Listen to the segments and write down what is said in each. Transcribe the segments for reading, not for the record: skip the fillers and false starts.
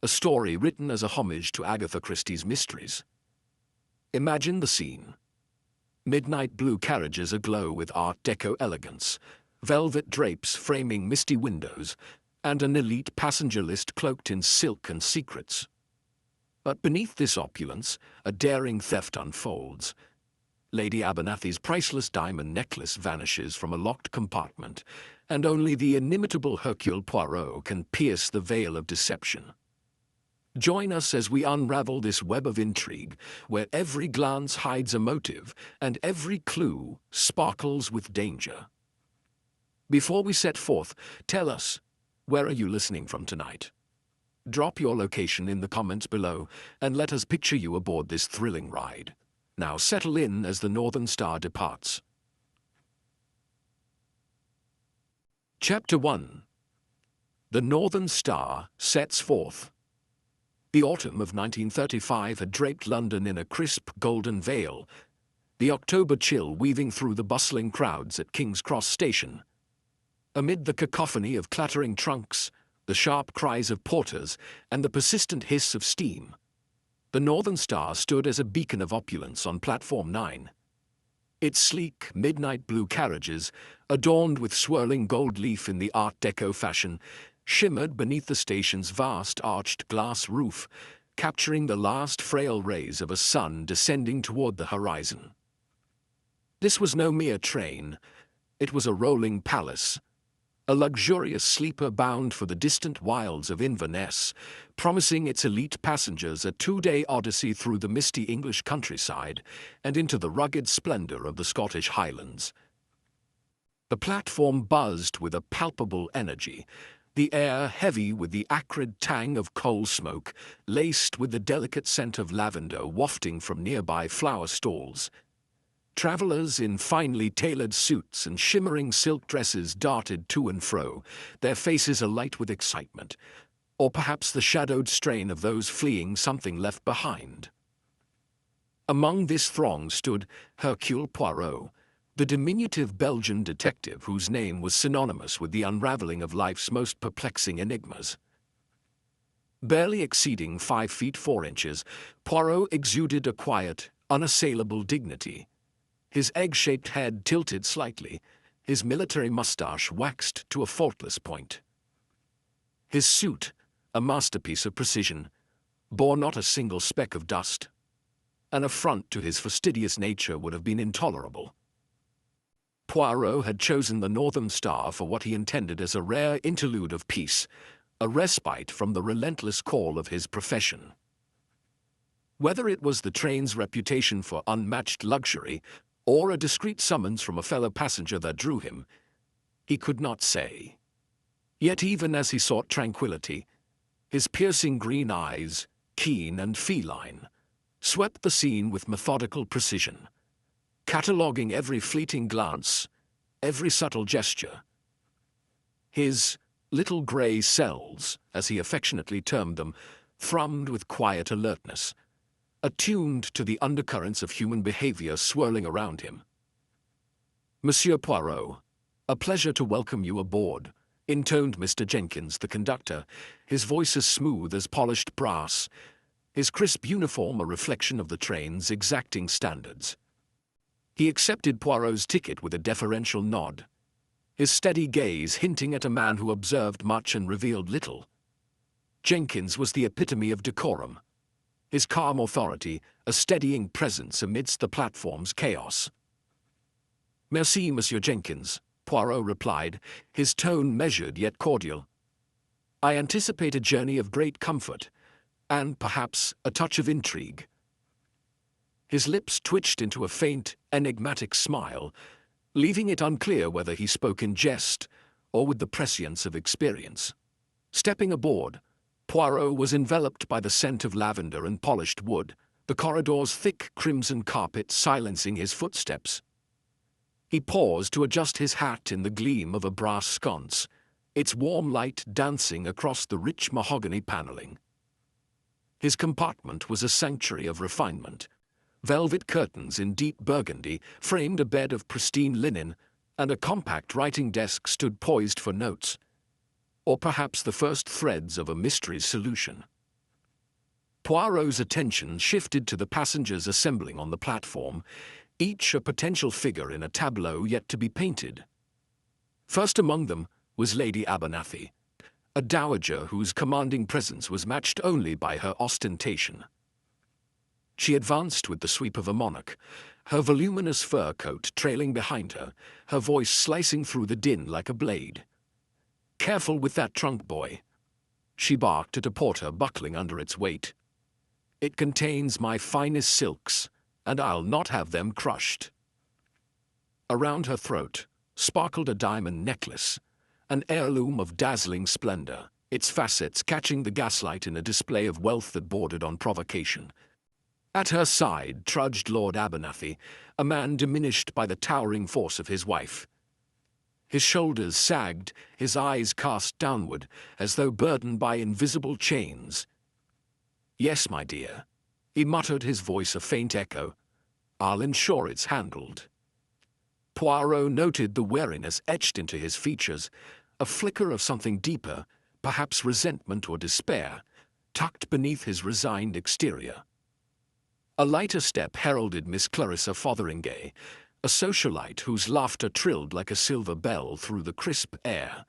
a story written as a homage to Agatha Christie's mysteries. Imagine the scene. Midnight blue carriages aglow with Art Deco elegance, velvet drapes framing misty windows, and an elite passenger list cloaked in silk and secrets. But beneath this opulence, a daring theft unfolds. Lady Abernathy's priceless diamond necklace vanishes from a locked compartment, and only the inimitable Hercule Poirot can pierce the veil of deception. Join us as we unravel this web of intrigue, where every glance hides a motive and every clue sparkles with danger. Before we set forth, tell us, where are you listening from tonight? Drop your location in the comments below and let us picture you aboard this thrilling ride. Now settle in as the Northern Star departs. Chapter 1. The Northern Star sets forth. The autumn of 1935 had draped London in a crisp golden veil, the October chill weaving through the bustling crowds at King's Cross Station. Amid the cacophony of clattering trunks, the sharp cries of porters, and the persistent hiss of steam, the Northern Star stood as a beacon of opulence on Platform 9. Its sleek, midnight blue carriages, adorned with swirling gold leaf in the Art Deco fashion, shimmered beneath the station's vast arched glass roof, capturing the last frail rays of a sun descending toward the horizon. This was no mere train. It was a rolling palace, a luxurious sleeper bound for the distant wilds of Inverness, promising its elite passengers a two-day odyssey through the misty English countryside and into the rugged splendor of the Scottish Highlands. The platform buzzed with a palpable energy, the air heavy with the acrid tang of coal smoke, laced with the delicate scent of lavender wafting from nearby flower stalls. Travelers in finely tailored suits and shimmering silk dresses darted to and fro, their faces alight with excitement, or perhaps the shadowed strain of those fleeing something left behind. Among this throng stood Hercule Poirot, the diminutive Belgian detective whose name was synonymous with the unraveling of life's most perplexing enigmas. Barely exceeding 5 feet 4 inches, Poirot exuded a quiet, unassailable dignity. His egg-shaped head tilted slightly, his military mustache waxed to a faultless point. His suit, a masterpiece of precision, bore not a single speck of dust. An affront to his fastidious nature would have been intolerable. Poirot had chosen the Northern Star for what he intended as a rare interlude of peace, a respite from the relentless call of his profession. Whether it was the train's reputation for unmatched luxury, or a discreet summons from a fellow passenger that drew him, he could not say. Yet even as he sought tranquility, his piercing green eyes, keen and feline, swept the scene with methodical precision, cataloguing every fleeting glance, every subtle gesture. His little grey cells, as he affectionately termed them, thrummed with quiet alertness, attuned to the undercurrents of human behavior swirling around him. "Monsieur Poirot, a pleasure to welcome you aboard," intoned Mr. Jenkins, the conductor, his voice as smooth as polished brass, his crisp uniform a reflection of the train's exacting standards. He accepted Poirot's ticket with a deferential nod, his steady gaze hinting at a man who observed much and revealed little. Jenkins was the epitome of decorum, his calm authority a steadying presence amidst the platform's chaos. "Merci, Monsieur Jenkins," Poirot replied, his tone measured yet cordial. "I anticipate a journey of great comfort, and perhaps a touch of intrigue." His lips twitched into a faint, enigmatic smile, leaving it unclear whether he spoke in jest or with the prescience of experience. Stepping aboard, Poirot was enveloped by the scent of lavender and polished wood, the corridor's thick crimson carpet silencing his footsteps. He paused to adjust his hat in the gleam of a brass sconce, its warm light dancing across the rich mahogany paneling. His compartment was a sanctuary of refinement. Velvet curtains in deep burgundy framed a bed of pristine linen, and a compact writing desk stood poised for notes, or perhaps the first threads of a mystery's solution. Poirot's attention shifted to the passengers assembling on the platform, each a potential figure in a tableau yet to be painted. First among them was Lady Abernathy, a dowager whose commanding presence was matched only by her ostentation. She advanced with the sweep of a monarch, her voluminous fur coat trailing behind her, her voice slicing through the din like a blade. "Careful with that trunk, boy," she barked at a porter buckling under its weight. "It contains my finest silks, and I'll not have them crushed." Around her throat sparkled a diamond necklace, an heirloom of dazzling splendor, its facets catching the gaslight in a display of wealth that bordered on provocation. At her side trudged Lord Abernathy, a man diminished by the towering force of his wife. His shoulders sagged, his eyes cast downward, as though burdened by invisible chains. "Yes, my dear," he muttered, his voice a faint echo. "I'll ensure it's handled." Poirot noted the wariness etched into his features, a flicker of something deeper, perhaps resentment or despair, tucked beneath his resigned exterior. A lighter step heralded Miss Clarissa Fotheringay, a socialite whose laughter trilled like a silver bell through the crisp air.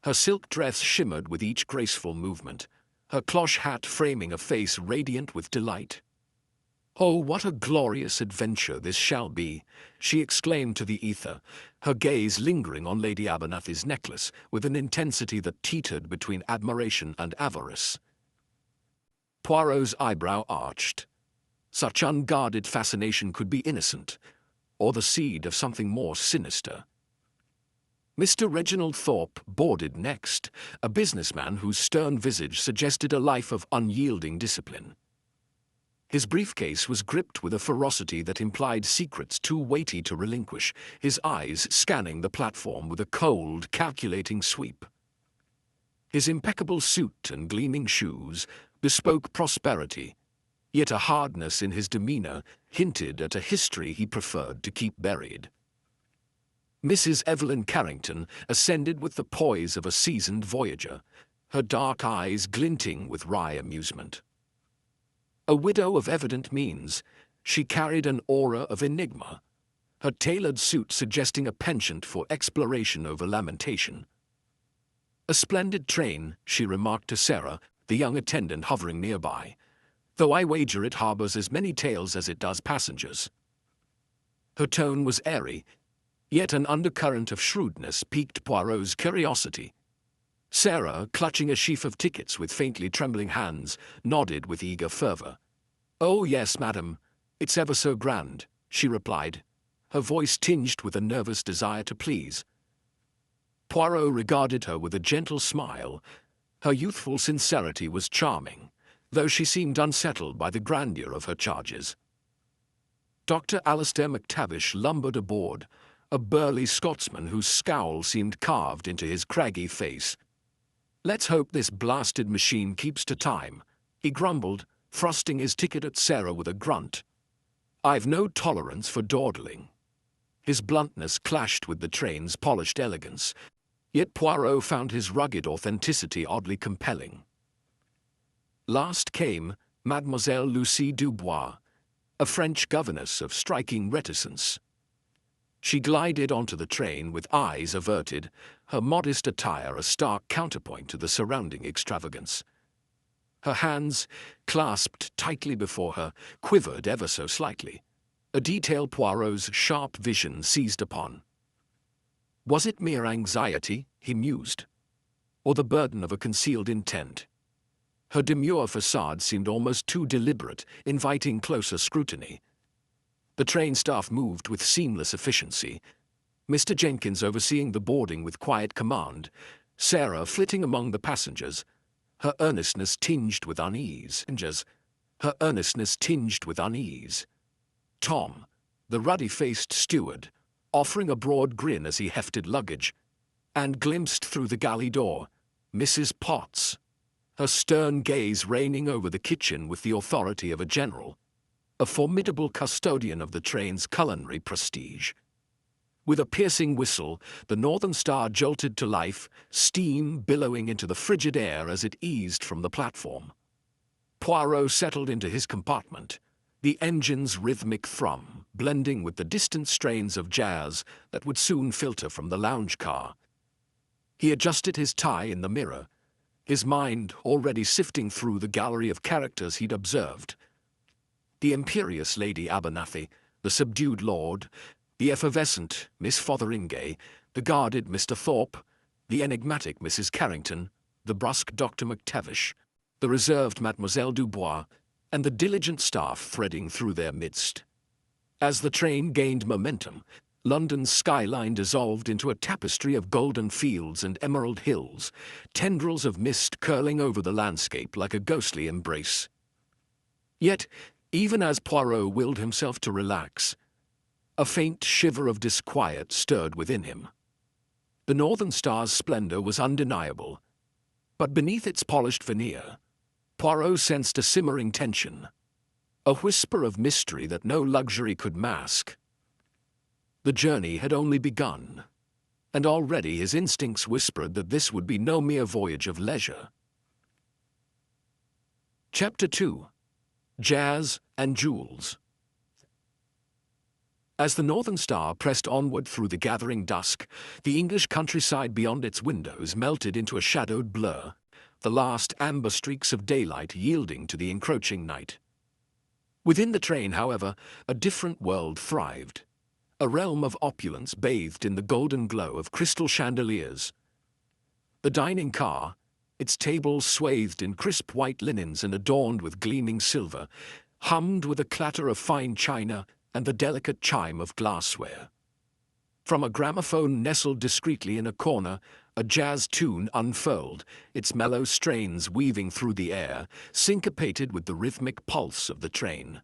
Her silk dress shimmered with each graceful movement, her cloche hat framing a face radiant with delight. "Oh, what a glorious adventure this shall be!" she exclaimed to the ether, her gaze lingering on Lady Abernathy's necklace with an intensity that teetered between admiration and avarice. Poirot's eyebrow arched. Such unguarded fascination could be innocent, or the seed of something more sinister. Mr. Reginald Thorpe boarded next, a businessman whose stern visage suggested a life of unyielding discipline. His briefcase was gripped with a ferocity that implied secrets too weighty to relinquish, his eyes scanning the platform with a cold, calculating sweep. His impeccable suit and gleaming shoes bespoke prosperity, yet a hardness in his demeanor hinted at a history he preferred to keep buried. Mrs. Evelyn Carrington ascended with the poise of a seasoned voyager, her dark eyes glinting with wry amusement. A widow of evident means, she carried an aura of enigma, her tailored suit suggesting a penchant for exploration over lamentation. "A splendid train," she remarked to Sarah, the young attendant hovering nearby, "though I wager it harbors as many tales as it does passengers." Her tone was airy, yet an undercurrent of shrewdness piqued Poirot's curiosity. Sarah, clutching a sheaf of tickets with faintly trembling hands, nodded with eager fervor. "Oh yes, madam, it's ever so grand," she replied, her voice tinged with a nervous desire to please. Poirot regarded her with a gentle smile. Her youthful sincerity was charming, though she seemed unsettled by the grandeur of her charges. Dr. Alistair McTavish lumbered aboard, a burly Scotsman whose scowl seemed carved into his craggy face. "Let's hope this blasted machine keeps to time," he grumbled, thrusting his ticket at Sarah with a grunt. "I've no tolerance for dawdling." His bluntness clashed with the train's polished elegance, yet Poirot found his rugged authenticity oddly compelling. Last came Mademoiselle Lucie Dubois, a French governess of striking reticence. She glided onto the train with eyes averted, her modest attire a stark counterpoint to the surrounding extravagance. Her hands, clasped tightly before her, quivered ever so slightly, a detail Poirot's sharp vision seized upon. Was it mere anxiety, he mused, or the burden of a concealed intent? Her demure facade seemed almost too deliberate, inviting closer scrutiny. The train staff moved with seamless efficiency, Mr. Jenkins overseeing the boarding with quiet command, Sarah flitting among the passengers, her earnestness tinged with unease. Tom, the ruddy-faced steward, offering a broad grin as he hefted luggage, and glimpsed through the galley door Mrs. Potts, her stern gaze reigning over the kitchen with the authority of a general, a formidable custodian of the train's culinary prestige. With a piercing whistle, the Northern Star jolted to life, steam billowing into the frigid air as it eased from the platform. Poirot settled into his compartment, the engine's rhythmic thrum blending with the distant strains of jazz that would soon filter from the lounge car. He adjusted his tie in the mirror, his mind already sifting through the gallery of characters he'd observed. The imperious Lady Abernathy, the subdued lord, the effervescent Miss Fotheringay, the guarded Mr. Thorpe, the enigmatic Mrs. Carrington, the brusque Dr. McTavish, the reserved Mademoiselle Dubois, and the diligent staff threading through their midst. As the train gained momentum, London's skyline dissolved into a tapestry of golden fields and emerald hills, tendrils of mist curling over the landscape like a ghostly embrace. Yet, even as Poirot willed himself to relax, a faint shiver of disquiet stirred within him. The Northern Star's splendor was undeniable, but beneath its polished veneer, Poirot sensed a simmering tension, a whisper of mystery that no luxury could mask. The journey had only begun, and already his instincts whispered that this would be no mere voyage of leisure. Chapter 2. Jazz and Jewels. As the Northern Star pressed onward through the gathering dusk, the English countryside beyond its windows melted into a shadowed blur, the last amber streaks of daylight yielding to the encroaching night. Within the train, however, a different world thrived, a realm of opulence bathed in the golden glow of crystal chandeliers. The dining car, its tables swathed in crisp white linens and adorned with gleaming silver, hummed with a clatter of fine china and the delicate chime of glassware. From a gramophone nestled discreetly in a corner, a jazz tune unfurled, its mellow strains weaving through the air, syncopated with the rhythmic pulse of the train.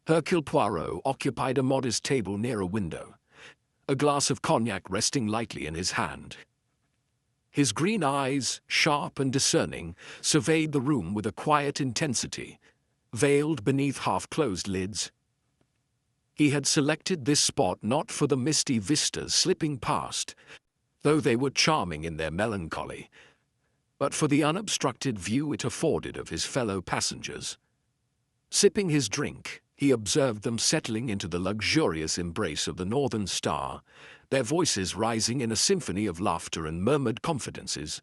Hercule Poirot occupied a modest table near a window, a glass of cognac resting lightly in his hand. His green eyes, sharp and discerning, surveyed the room with a quiet intensity, veiled beneath half-closed lids. He had selected this spot not for the misty vistas slipping past, though they were charming in their melancholy, but for the unobstructed view it afforded of his fellow passengers. Sipping his drink, he observed them settling into the luxurious embrace of the Northern Star, their voices rising in a symphony of laughter and murmured confidences.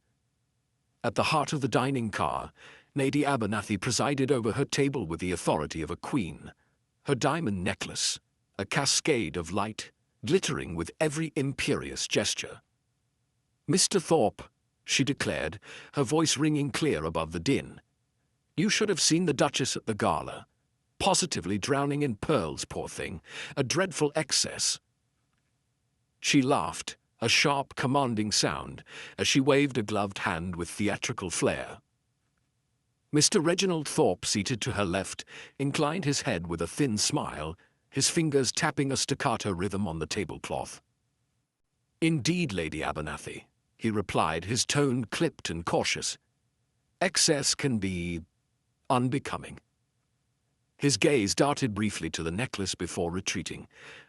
At the heart of the dining car, Lady Abernathy presided over her table with the authority of a queen, her diamond necklace, a cascade of light, glittering with every imperious gesture. "Mr. Thorpe," she declared, her voice ringing clear above the din, "you should have seen the Duchess at the gala. Positively drowning in pearls, poor thing, a dreadful excess." She laughed, a sharp, commanding sound, as she waved a gloved hand with theatrical flair. Mr. Reginald Thorpe, seated to her left, inclined his head with a thin smile, his fingers tapping a staccato rhythm on the tablecloth. "Indeed, Lady Abernathy," he replied, his tone clipped and cautious. "Excess can be unbecoming." His gaze darted briefly to the necklace before retreating,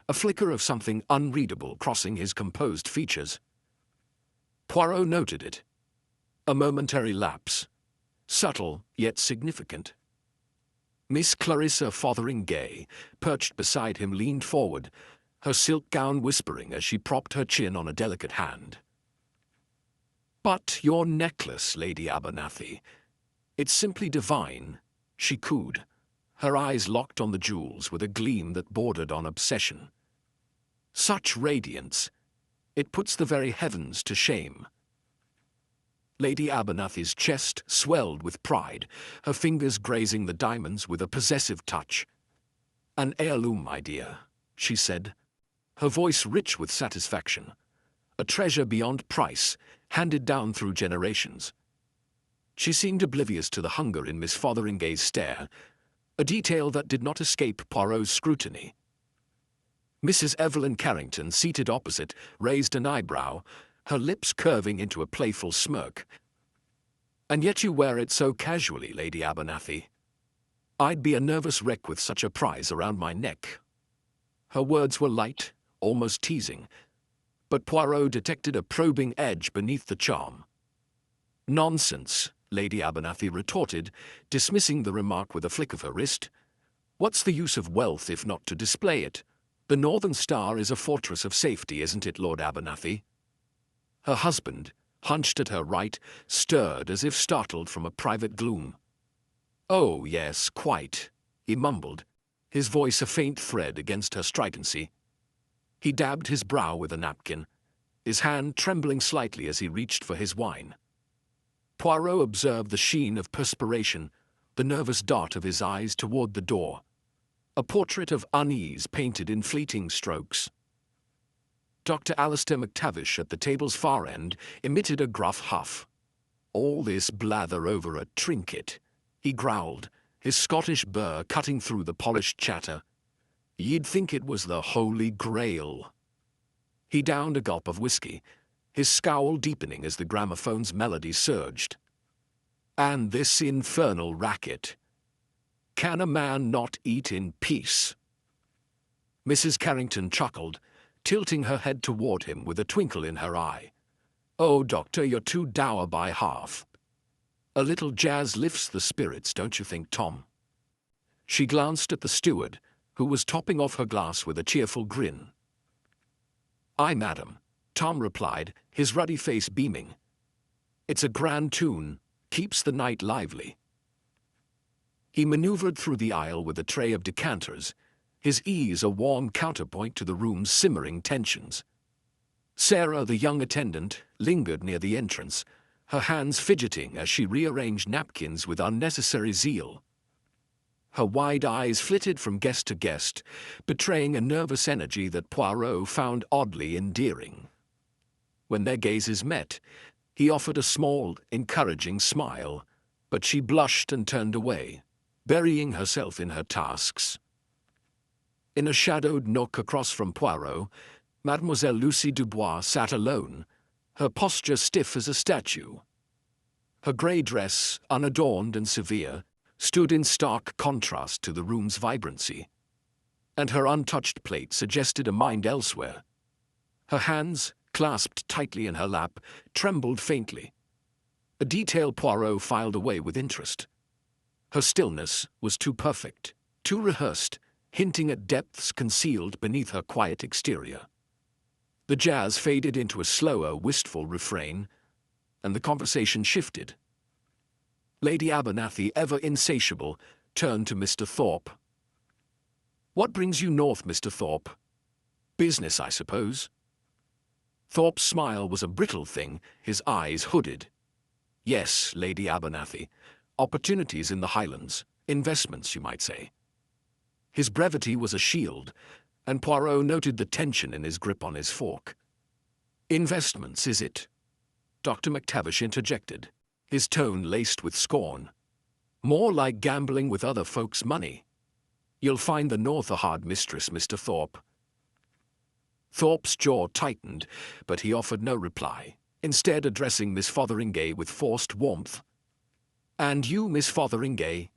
a flicker of something unreadable crossing his composed features. Poirot noted it. A momentary lapse, subtle yet significant. Miss Clarissa Fotheringay, perched beside him, leaned forward, her silk gown whispering as she propped her chin on a delicate hand. "But your necklace, Lady Abernathy, it's simply divine," she cooed, her eyes locked on the jewels with a gleam that bordered on obsession. "Such radiance, it puts the very heavens to shame." Lady Abernathy's chest swelled with pride, her fingers grazing the diamonds with a possessive touch. "An heirloom, my dear," she said, her voice rich with satisfaction. "A treasure beyond price, handed down through generations." She seemed oblivious to the hunger in Miss Fotheringay's stare, a detail that did not escape Poirot's scrutiny. Mrs. Evelyn Carrington, seated opposite, raised an eyebrow, her lips curving into a playful smirk. "And yet you wear it so casually, Lady Abernathy. I'd be a nervous wreck with such a prize around my neck." Her words were light, almost teasing, but Poirot detected a probing edge beneath the charm. "Nonsense," Lady Abernathy retorted, dismissing the remark with a flick of her wrist. "What's the use of wealth if not to display it? The Northern Star is a fortress of safety, isn't it, Lord Abernathy?" Her husband, hunched at her right, stirred as if startled from a private gloom. "Oh, yes, quite," he mumbled, his voice a faint thread against her stridency. He dabbed his brow with a napkin, his hand trembling slightly as he reached for his wine. Poirot observed the sheen of perspiration, the nervous dart of his eyes toward the door, a portrait of unease painted in fleeting strokes. Dr. Alistair McTavish at the table's far end emitted a gruff huff. "All this blather over a trinket," he growled, his Scottish burr cutting through the polished chatter. "You'd think it was the Holy Grail." He downed a gulp of whiskey, his scowl deepening as the gramophone's melody surged. "And this infernal racket. Can a man not eat in peace?" Mrs. Carrington chuckled, tilting her head toward him with a twinkle in her eye. "Oh, Doctor, you're too dour by half. A little jazz lifts the spirits, don't you think, Tom?" She glanced at the steward, who was topping off her glass with a cheerful grin. "Aye, madam," Tom replied, his ruddy face beaming. "It's a grand tune, keeps the night lively." He maneuvered through the aisle with a tray of decanters, his ease a warm counterpoint to the room's simmering tensions. Sarah, the young attendant, lingered near the entrance, her hands fidgeting as she rearranged napkins with unnecessary zeal. Her wide eyes flitted from guest to guest, betraying a nervous energy that Poirot found oddly endearing. When their gazes met, he offered a small, encouraging smile, but she blushed and turned away, burying herself in her tasks. In a shadowed nook across from Poirot, Mademoiselle Lucie Dubois sat alone, her posture stiff as a statue. Her grey dress, unadorned and severe, stood in stark contrast to the room's vibrancy, and her untouched plate suggested a mind elsewhere. Her hands, clasped tightly in her lap, trembled faintly, a detail Poirot filed away with interest. Her stillness was too perfect, too rehearsed, hinting at depths concealed beneath her quiet exterior. The jazz faded into a slower, wistful refrain, and the conversation shifted. Lady Abernathy, ever insatiable, turned to Mr. Thorpe. "What brings you north, Mr. Thorpe? Business, I suppose?" Thorpe's smile was a brittle thing, his eyes hooded. "Yes, Lady Abernathy. Opportunities in the Highlands. Investments, you might say." His brevity was a shield, and Poirot noted the tension in his grip on his fork. "Investments, is it?" Dr. McTavish interjected, his tone laced with scorn. "More like gambling with other folks' money. You'll find the North a hard mistress, Mr. Thorpe." Thorpe's jaw tightened, but he offered no reply, instead addressing Miss Fotheringay with forced warmth. "And you, Miss Fotheringay?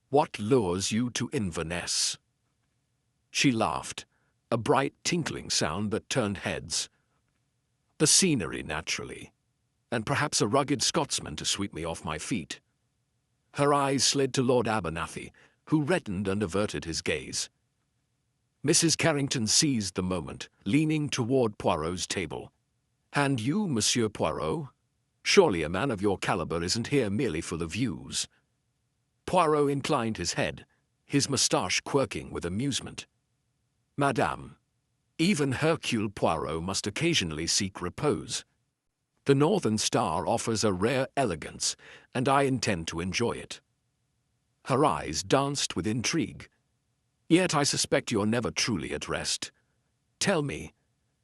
What lures you to Inverness?" She laughed, a bright tinkling sound that turned heads. "The scenery, naturally, and perhaps a rugged Scotsman to sweep me off my feet." Her eyes slid to Lord Abernathy, who reddened and averted his gaze. Mrs. Carrington seized the moment, leaning toward Poirot's table. "And you, Monsieur Poirot? Surely a man of your caliber isn't here merely for the views." Poirot inclined his head, his moustache quirking with amusement. "Madame, even Hercule Poirot must occasionally seek repose. The Northern Star offers a rare elegance, and I intend to enjoy it." Her eyes danced with intrigue. "Yet I suspect you're never truly at rest. Tell me,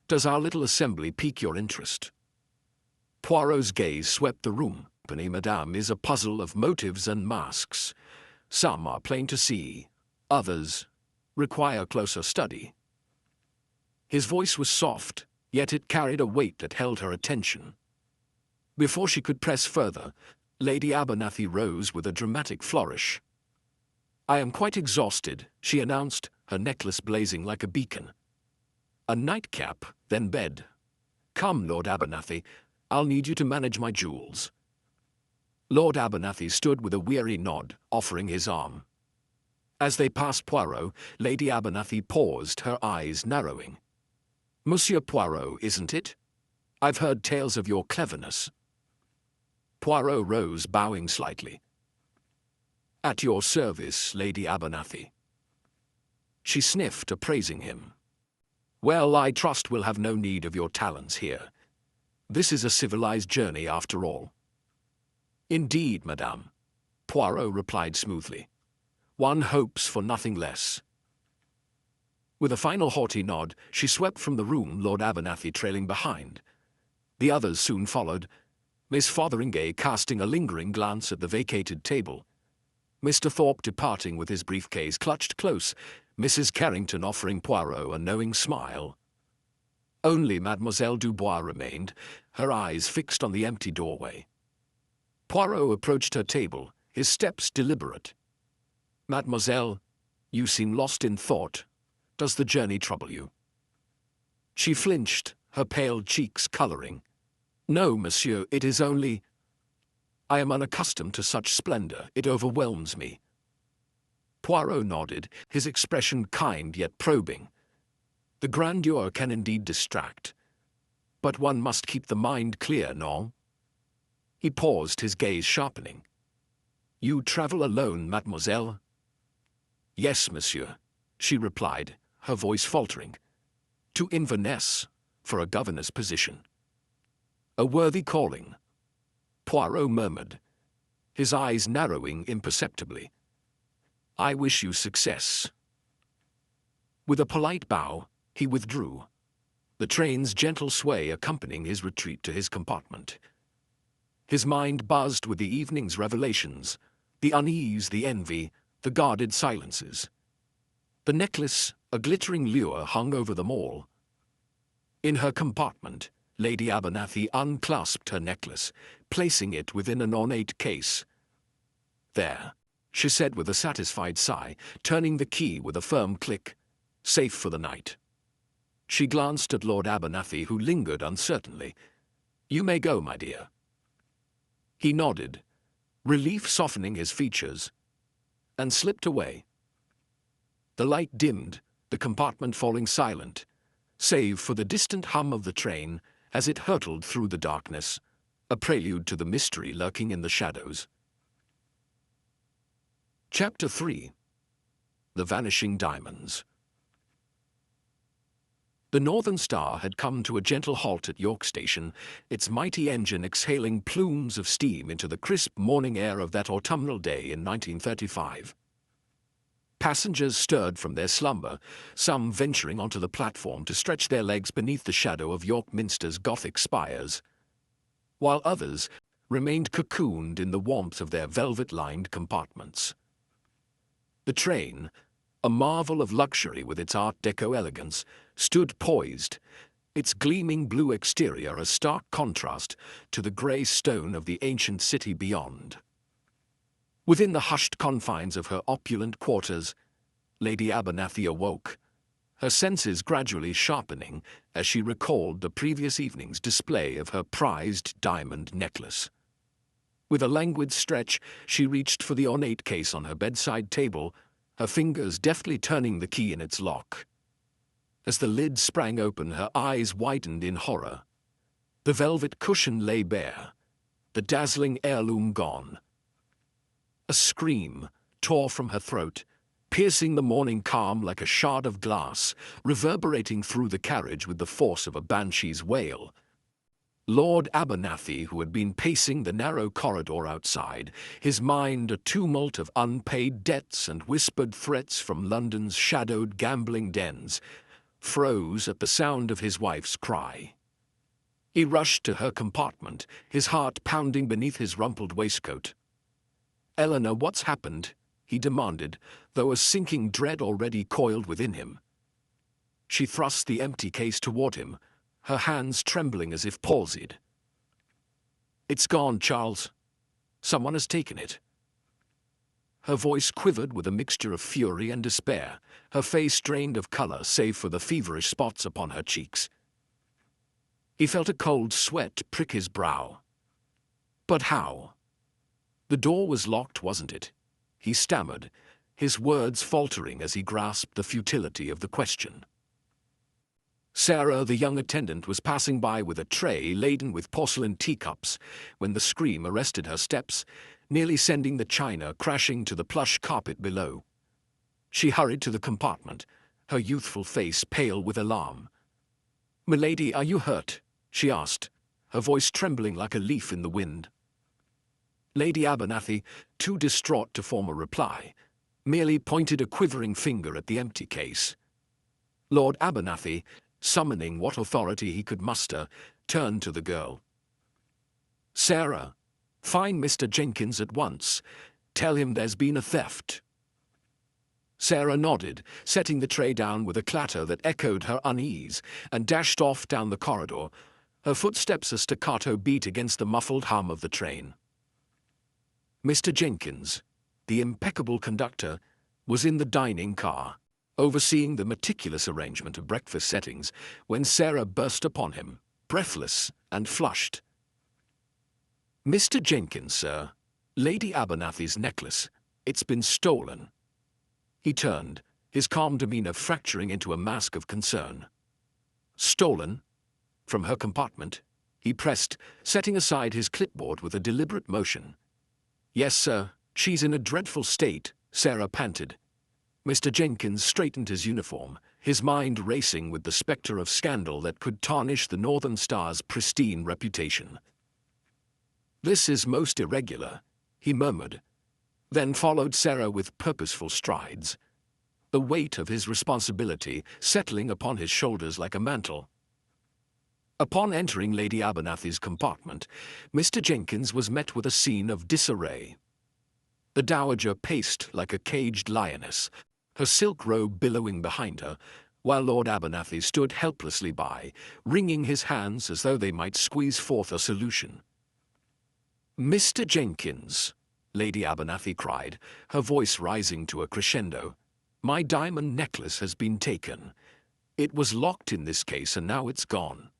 does our little assembly pique your interest?" Poirot's gaze swept the room. "Company, madame, is a puzzle of motives and masks. Some are plain to see, others require closer study." His voice was soft, yet it carried a weight that held her attention. Before she could press further, Lady Abernathy rose with a dramatic flourish. "I am quite exhausted," she announced, her necklace blazing like a beacon. "A nightcap, then bed. Come, Lord Abernathy, I'll need you to manage my jewels." Lord Abernathy stood with a weary nod, offering his arm. As they passed Poirot, Lady Abernathy paused, her eyes narrowing. "Monsieur Poirot, isn't it? I've heard tales of your cleverness." Poirot rose, bowing slightly. "At your service, Lady Abernathy." She sniffed, appraising him. "Well, I trust we'll have no need of your talents here. This is a civilized journey after all." "Indeed, madame," Poirot replied smoothly. "One hopes for nothing less." With a final haughty nod, she swept from the room, Lord Abernathy trailing behind. The others soon followed, Miss Fotheringay casting a lingering glance at the vacated table, Mr. Thorpe departing with his briefcase clutched close, Mrs. Carrington offering Poirot a knowing smile. Only Mademoiselle Dubois remained, her eyes fixed on the empty doorway. Poirot approached her table, his steps deliberate. "Mademoiselle, you seem lost in thought. Does the journey trouble you?" She flinched, her pale cheeks coloring. "No, monsieur, it is only... I am unaccustomed to such splendor, it overwhelms me." Poirot nodded, his expression kind yet probing. The grandeur can indeed distract, but one must keep the mind clear, non? He paused, his gaze sharpening. "You travel alone, mademoiselle?" "Yes, monsieur," she replied, her voice faltering. "To Inverness, for a governor's position." "A worthy calling," Poirot murmured, his eyes narrowing imperceptibly. "I wish you success." With a polite bow, he withdrew, the train's gentle sway accompanying his retreat to his compartment. His mind buzzed with the evening's revelations, the unease, the envy, the guarded silences. The necklace, a glittering lure, hung over them all. In her compartment, Lady Abernathy unclasped her necklace, placing it within an ornate case. "There," she said with a satisfied sigh, turning the key with a firm click. "Safe for the night." She glanced at Lord Abernathy, who lingered uncertainly. "You may go, my dear." He nodded, relief softening his features, and slipped away. The light dimmed, the compartment falling silent, save for the distant hum of the train as it hurtled through the darkness, a prelude to the mystery lurking in the shadows. Chapter 3. The Vanishing Diamonds. The Northern Star had come to a gentle halt at York Station, its mighty engine exhaling plumes of steam into the crisp morning air of that autumnal day in 1935. Passengers stirred from their slumber, some venturing onto the platform to stretch their legs beneath the shadow of York Minster's Gothic spires, while others remained cocooned in the warmth of their velvet-lined compartments. The train, a marvel of luxury with its Art Deco elegance, stood poised, its gleaming blue exterior a stark contrast to the grey stone of the ancient city beyond. Within the hushed confines of her opulent quarters, Lady Abernathy awoke, her senses gradually sharpening as she recalled the previous evening's display of her prized diamond necklace. With a languid stretch, she reached for the ornate case on her bedside table, her fingers deftly turning the key in its lock. As the lid sprang open, her eyes widened in horror. The velvet cushion lay bare, the dazzling heirloom gone. A scream tore from her throat, piercing the morning calm like a shard of glass, reverberating through the carriage with the force of a banshee's wail. Lord Abernathy, who had been pacing the narrow corridor outside, his mind a tumult of unpaid debts and whispered threats from London's shadowed gambling dens, froze at the sound of his wife's cry. He rushed to her compartment, his heart pounding beneath his rumpled waistcoat. "Eleanor, what's happened?" he demanded, though a sinking dread already coiled within him. She thrust the empty case toward him, her hands trembling as if palsied. "It's gone, Charles. Someone has taken it." Her voice quivered with a mixture of fury and despair, her face drained of color save for the feverish spots upon her cheeks. He felt a cold sweat prick his brow. But how? The door was locked, wasn't it? He stammered, his words faltering as he grasped the futility of the question. Sarah, the young attendant, was passing by with a tray laden with porcelain teacups when the scream arrested her steps, nearly sending the china crashing to the plush carpet below. She hurried to the compartment, her youthful face pale with alarm. "Milady, are you hurt?" she asked, her voice trembling like a leaf in the wind. Lady Abernathy, too distraught to form a reply, merely pointed a quivering finger at the empty case. Lord Abernathy, summoning what authority he could muster, turned to the girl. "Sarah, find Mr. Jenkins at once. Tell him there's been a theft." Sarah nodded, setting the tray down with a clatter that echoed her unease, and dashed off down the corridor, her footsteps a staccato beat against the muffled hum of the train. Mr. Jenkins, the impeccable conductor, was in the dining car, overseeing the meticulous arrangement of breakfast settings, when Sarah burst upon him, breathless and flushed. "Mr. Jenkins, sir, Lady Abernathy's necklace. It's been stolen." He turned, his calm demeanor fracturing into a mask of concern. "Stolen?" From her compartment, he pressed, setting aside his clipboard with a deliberate motion. "Yes, sir, she's in a dreadful state," Sarah panted. Mr. Jenkins straightened his uniform, his mind racing with the spectre of scandal that could tarnish the Northern Star's pristine reputation. "This is most irregular," he murmured, then followed Sarah with purposeful strides, the weight of his responsibility settling upon his shoulders like a mantle. Upon entering Lady Abernathy's compartment, Mr. Jenkins was met with a scene of disarray. The dowager paced like a caged lioness, her silk robe billowing behind her, while Lord Abernathy stood helplessly by, wringing his hands as though they might squeeze forth a solution. "Mr. Jenkins," Lady Abernathy cried, her voice rising to a crescendo, "my diamond necklace has been taken. It was locked in this case and now it's gone."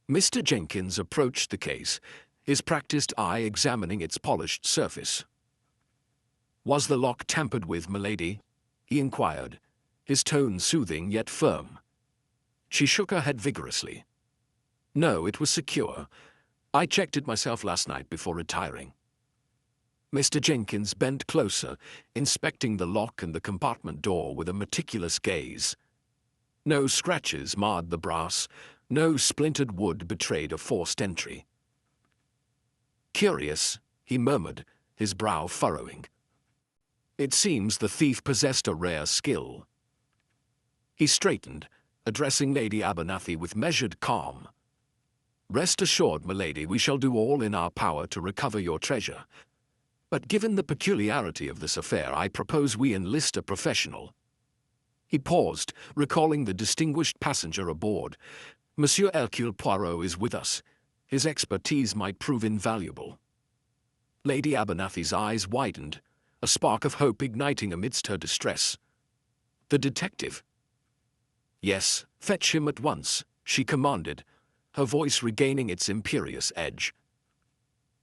Mr. Jenkins approached the case, his practiced eye examining its polished surface. "Was the lock tampered with, milady?" he inquired, his tone soothing yet firm. She shook her head vigorously. "No, it was secure. I checked it myself last night before retiring." Mr. Jenkins bent closer, inspecting the lock and the compartment door with a meticulous gaze. No scratches marred the brass, no splintered wood betrayed a forced entry. "Curious," he murmured, his brow furrowing. "It seems the thief possessed a rare skill." He straightened, addressing Lady Abernathy with measured calm. "Rest assured, milady, we shall do all in our power to recover your treasure. But given the peculiarity of this affair, I propose we enlist a professional." He paused, recalling the distinguished passenger aboard. "Monsieur Hercule Poirot is with us. His expertise might prove invaluable." Lady Abernathy's eyes widened, a spark of hope igniting amidst her distress. "The detective?" "Yes, fetch him at once," she commanded, her voice regaining its imperious edge.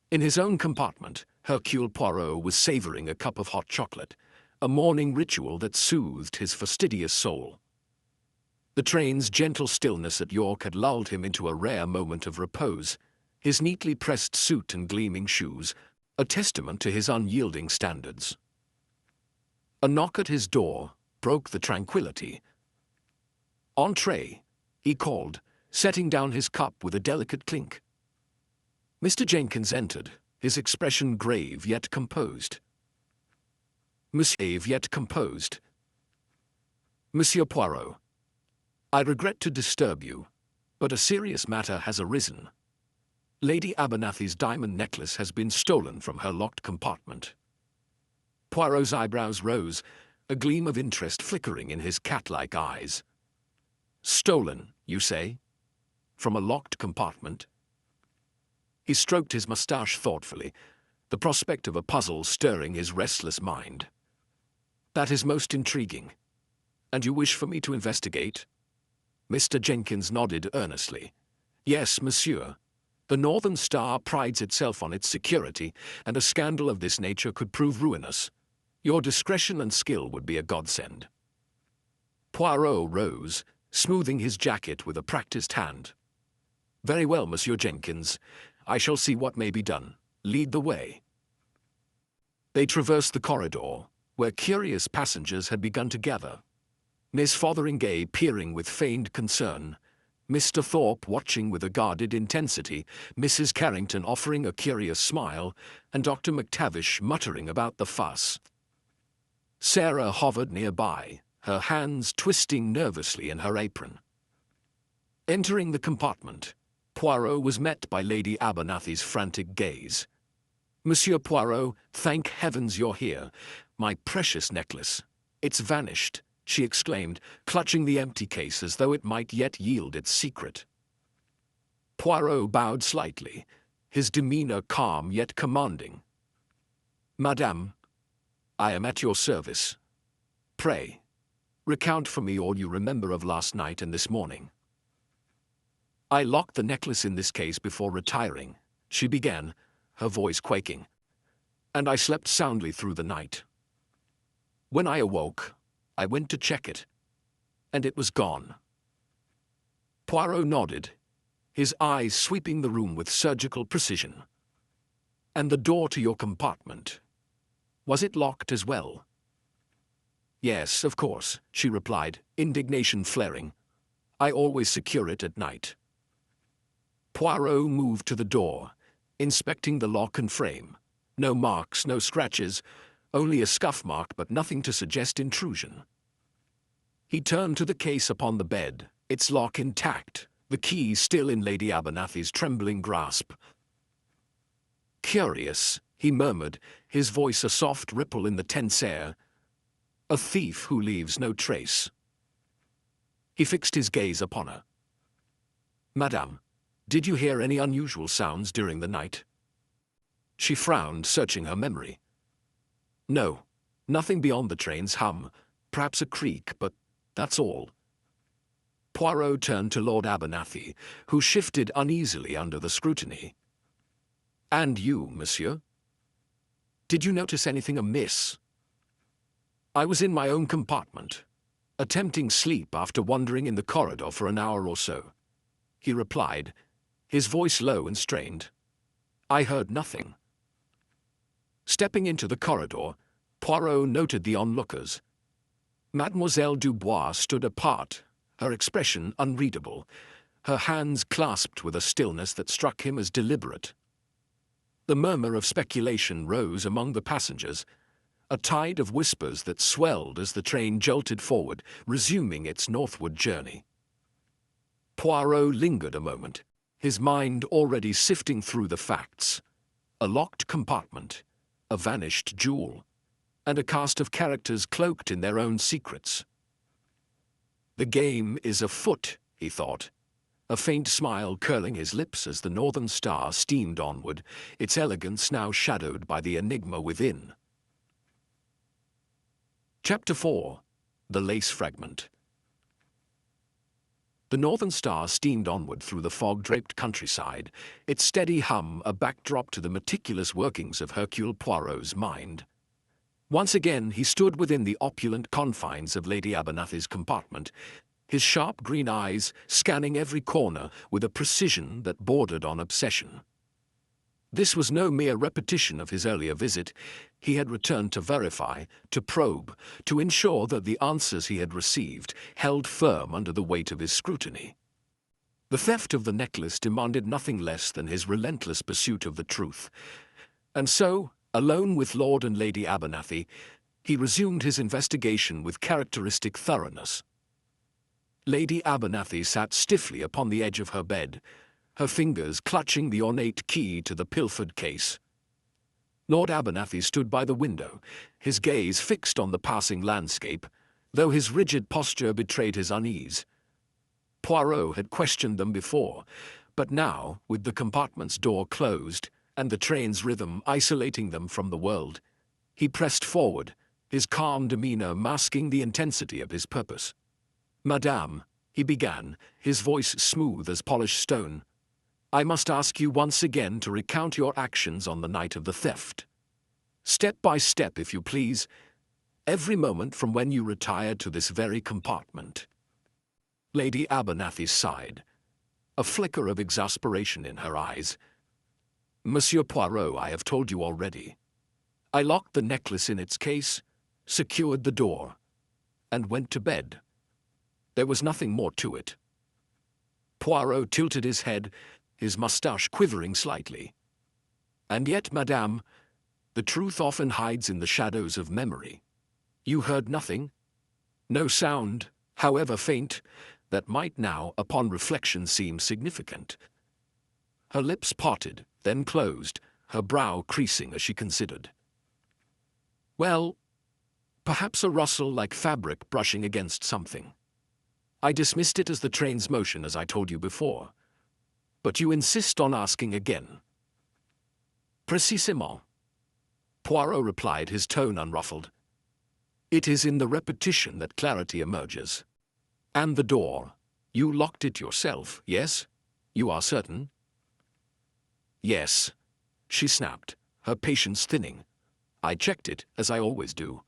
In his own compartment, Hercule Poirot was savoring a cup of hot chocolate, a morning ritual that soothed his fastidious soul. The train's gentle stillness at York had lulled him into a rare moment of repose, his neatly pressed suit and gleaming shoes, a testament to his unyielding standards. A knock at his door broke the tranquility. "Entree," he called, setting down his cup with a delicate clink. Mr. Jenkins entered, his expression grave yet composed. "Monsieur Poirot, I regret to disturb you, but a serious matter has arisen. Lady Abernathy's diamond necklace has been stolen from her locked compartment." Poirot's eyebrows rose, a gleam of interest flickering in his cat-like eyes. "Stolen, you say? From a locked compartment?" He stroked his moustache thoughtfully, the prospect of a puzzle stirring his restless mind. "That is most intriguing. And you wish for me to investigate?" Mr. Jenkins nodded earnestly. "Yes, monsieur. The Northern Star prides itself on its security, and a scandal of this nature could prove ruinous. Your discretion and skill would be a godsend." Poirot rose, smoothing his jacket with a practiced hand. "Very well, Monsieur Jenkins. I shall see what may be done. Lead the way." They traversed the corridor, where curious passengers had begun to gather. Miss Fotheringay peering with feigned concern, Mr. Thorpe watching with a guarded intensity, Mrs. Carrington offering a curious smile, and Dr. McTavish muttering about the fuss. Sarah hovered nearby, her hands twisting nervously in her apron. Entering the compartment, Poirot was met by Lady Abernathy's frantic gaze. "Monsieur Poirot, thank heavens you're here. My precious necklace. It's vanished," she exclaimed, clutching the empty case as though it might yet yield its secret. Poirot bowed slightly, his demeanor calm yet commanding. "Madame, I am at your service. Pray, recount for me all you remember of last night and this morning." "I locked the necklace in this case before retiring," she began, her voice quaking, "and I slept soundly through the night. When I awoke, I went to check it, and it was gone." Poirot nodded, his eyes sweeping the room with surgical precision. "And the door to your compartment, was it locked as well?" "Yes, of course," she replied, indignation flaring. "I always secure it at night." Poirot moved to the door, inspecting the lock and frame. No marks, no scratches, only a scuff mark, but nothing to suggest intrusion. He turned to the case upon the bed, its lock intact, the key still in Lady Abernathy's trembling grasp. "Curious," he murmured, his voice a soft ripple in the tense air. "A thief who leaves no trace." He fixed his gaze upon her. "Madame, did you hear any unusual sounds during the night?" She frowned, searching her memory. "No, nothing beyond the train's hum, perhaps a creak, but that's all." Poirot turned to Lord Abernathy, who shifted uneasily under the scrutiny. "And you, monsieur? Did you notice anything amiss?" "I was in my own compartment, attempting sleep after wandering in the corridor for an hour or so," he replied, his voice low and strained. "I heard nothing." Stepping into the corridor, Poirot noted the onlookers. Mademoiselle Dubois stood apart, her expression unreadable, her hands clasped with a stillness that struck him as deliberate. The murmur of speculation rose among the passengers, a tide of whispers that swelled as the train jolted forward, resuming its northward journey. Poirot lingered a moment, his mind already sifting through the facts. A locked compartment, a vanished jewel, and a cast of characters cloaked in their own secrets. "The game is afoot," he thought, a faint smile curling his lips as the Northern Star steamed onward, its elegance now shadowed by the enigma within. Chapter 4. The Lace Fragment. The Northern Star steamed onward through the fog-draped countryside, its steady hum a backdrop to the meticulous workings of Hercule Poirot's mind. Once again he stood within the opulent confines of Lady Abernathy's compartment, his sharp green eyes scanning every corner with a precision that bordered on obsession. This was no mere repetition of his earlier visit. He had returned to verify, to probe, to ensure that the answers he had received held firm under the weight of his scrutiny. The theft of the necklace demanded nothing less than his relentless pursuit of the truth. And so, alone with Lord and Lady Abernathy, he resumed his investigation with characteristic thoroughness. Lady Abernathy sat stiffly upon the edge of her bed, her fingers clutching the ornate key to the pilfered case. Lord Abernathy stood by the window, his gaze fixed on the passing landscape, though his rigid posture betrayed his unease. Poirot had questioned them before, but now, with the compartment's door closed and the train's rhythm isolating them from the world, he pressed forward, his calm demeanor masking the intensity of his purpose. "Madame," he began, his voice smooth as polished stone, I must ask you once again to recount your actions on the night of the theft. Step by step, if you please, every moment from when you retired to this very compartment." Lady Abernathy sighed, a flicker of exasperation in her eyes. "Monsieur Poirot, I have told you already. I locked the necklace in its case, secured the door, and went to bed. There was nothing more to it." Poirot tilted his head, his moustache quivering slightly. "And yet, madame, the truth often hides in the shadows of memory. You heard nothing? No sound, however faint, that might now, upon reflection, seem significant." Her lips parted, then closed, her brow creasing as she considered. "Well, perhaps a rustle like fabric brushing against something. I dismissed it as the train's motion, as I told you before. But you insist on asking again." "Précisément," Poirot replied, his tone unruffled. "It is in the repetition that clarity emerges. And the door, you locked it yourself, yes? You are certain?" "Yes," she snapped, her patience thinning. "I checked it, as I always do."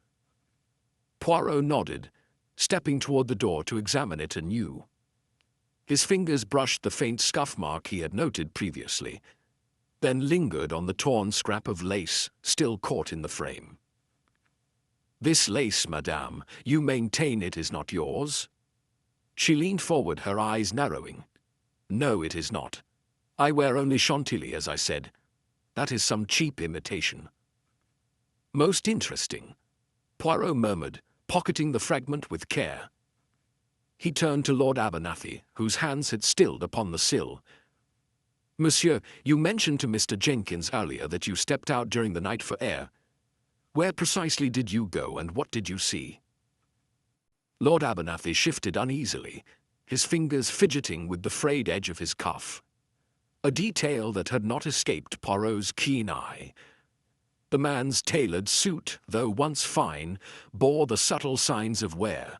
Poirot nodded, stepping toward the door to examine it anew. His fingers brushed the faint scuff mark he had noted previously, then lingered on the torn scrap of lace still caught in the frame. "This lace, madame, you maintain it is not yours?" She leaned forward, her eyes narrowing. "No, it is not. I wear only Chantilly, as I said. That is some cheap imitation." "Most interesting," Poirot murmured, pocketing the fragment with care. He turned to Lord Abernathy, whose hands had stilled upon the sill. "Monsieur, you mentioned to Mr. Jenkins earlier that you stepped out during the night for air. Where precisely did you go, and what did you see?" Lord Abernathy shifted uneasily, his fingers fidgeting with the frayed edge of his cuff. A detail that had not escaped Poirot's keen eye. The man's tailored suit, though once fine, bore the subtle signs of wear,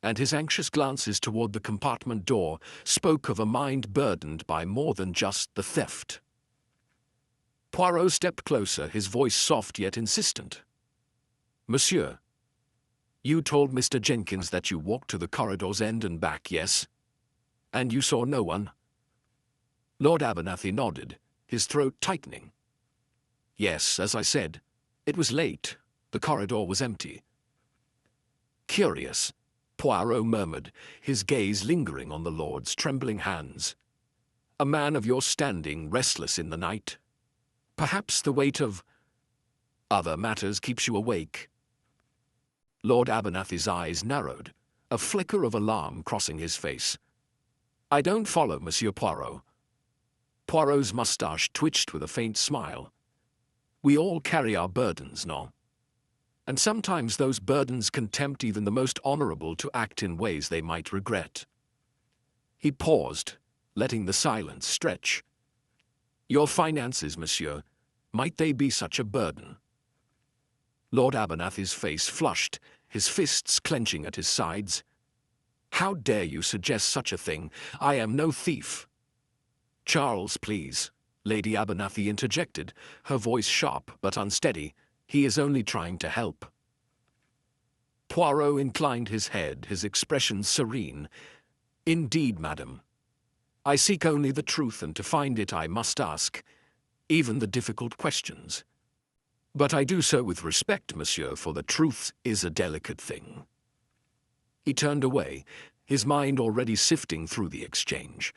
and his anxious glances toward the compartment door spoke of a mind burdened by more than just the theft. Poirot stepped closer, his voice soft yet insistent. "Monsieur, you told Mr. Jenkins that you walked to the corridor's end and back, yes? And you saw no one?" Lord Abernathy nodded, his throat tightening. "Yes, as I said. It was late. The corridor was empty." "Curious," Poirot murmured, his gaze lingering on the lord's trembling hands. "A man of your standing restless in the night? Perhaps the weight of other matters keeps you awake?" Lord Abernathy's eyes narrowed, a flicker of alarm crossing his face. "I don't follow, Monsieur Poirot." Poirot's moustache twitched with a faint smile. "We all carry our burdens, no? And sometimes those burdens can tempt even the most honorable to act in ways they might regret." He paused, letting the silence stretch. "Your finances, monsieur, might they be such a burden?" Lord Abernathy's face flushed, his fists clenching at his sides. "How dare you suggest such a thing? I am no thief." "Charles, please," Lady Abernathy interjected, her voice sharp but unsteady. "He is only trying to help." Poirot inclined his head, his expression serene. "Indeed, madam. I seek only the truth, and to find it I must ask, even the difficult questions. But I do so with respect, monsieur, for the truth is a delicate thing." He turned away, his mind already sifting through the exchange.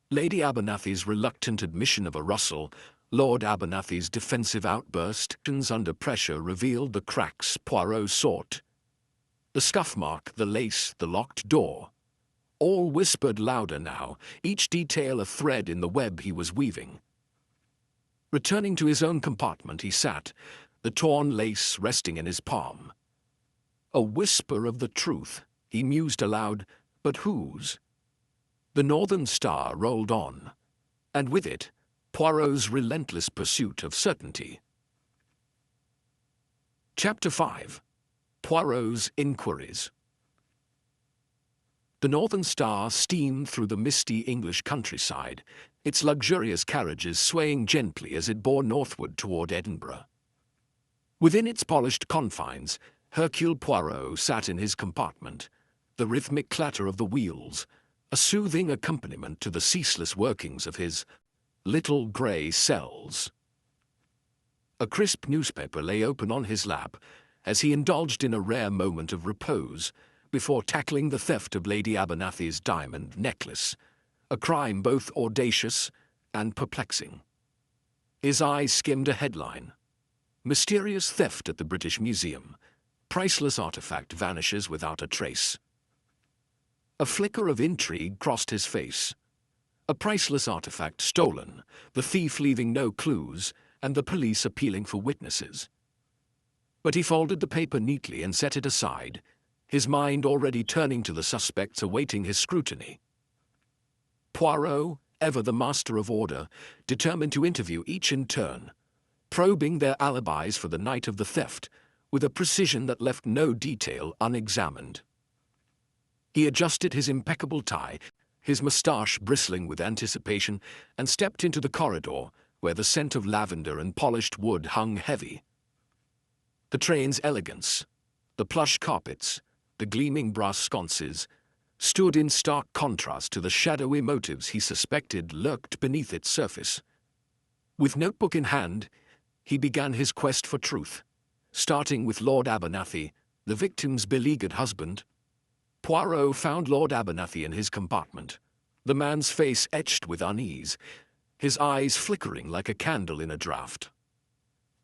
Lady Abernathy's reluctant admission of a rustle, Lord Abernathy's defensive outburst under pressure revealed the cracks Poirot sought. The scuff mark, the lace, the locked door. All whispered louder now, each detail a thread in the web he was weaving. Returning to his own compartment, he sat, the torn lace resting in his palm. A whisper of the truth, he mused aloud, but whose? The northern star rolled on, and with it, Poirot's relentless pursuit of certainty. Chapter 5. Poirot's Inquiries. The Northern Star steamed through the misty English countryside, its luxurious carriages swaying gently as it bore northward toward Edinburgh. Within its polished confines, Hercule Poirot sat in his compartment, the rhythmic clatter of the wheels, a soothing accompaniment to the ceaseless workings of his little grey cells. A crisp newspaper lay open on his lap as he indulged in a rare moment of repose before tackling the theft of Lady Abernathy's diamond necklace, a crime both audacious and perplexing. His eyes skimmed a headline: "Mysterious theft at the British Museum. Priceless artifact vanishes without a trace." A flicker of intrigue crossed his face. A priceless artifact stolen, the thief leaving no clues, and the police appealing for witnesses. But he folded the paper neatly and set it aside, his mind already turning to the suspects awaiting his scrutiny. Poirot, ever the master of order, determined to interview each in turn, probing their alibis for the night of the theft with a precision that left no detail unexamined. He adjusted his impeccable tie, his moustache bristling with anticipation, and stepped into the corridor where the scent of lavender and polished wood hung heavy. The train's elegance, the plush carpets, the gleaming brass sconces, stood in stark contrast to the shadowy motives he suspected lurked beneath its surface. With notebook in hand, he began his quest for truth, starting with Lord Abernathy, the victim's beleaguered husband. Poirot found Lord Abernathy in his compartment, the man's face etched with unease, his eyes flickering like a candle in a draught.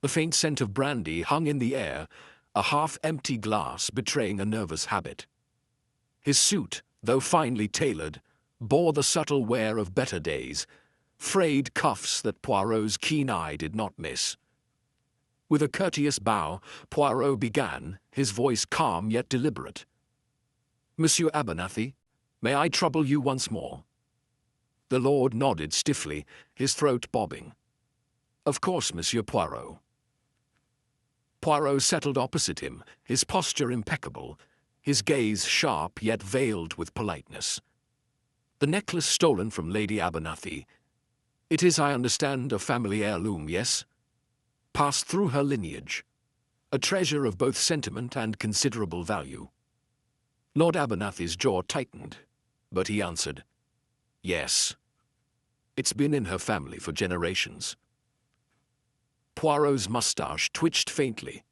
The faint scent of brandy hung in the air, a half-empty glass betraying a nervous habit. His suit, though finely tailored, bore the subtle wear of better days, frayed cuffs that Poirot's keen eye did not miss. With a courteous bow, Poirot began, his voice calm yet deliberate. "Monsieur Abernathy, may I trouble you once more?" The lord nodded stiffly, his throat bobbing. "Of course, Monsieur Poirot." Poirot settled opposite him, his posture impeccable, his gaze sharp yet veiled with politeness. "The necklace stolen from Lady Abernathy. It is, I understand, a family heirloom, yes? Passed through her lineage. A treasure of both sentiment and considerable value." Lord Abernathy's jaw tightened, but he answered, "Yes. It's been in her family for generations." Poirot's moustache twitched faintly.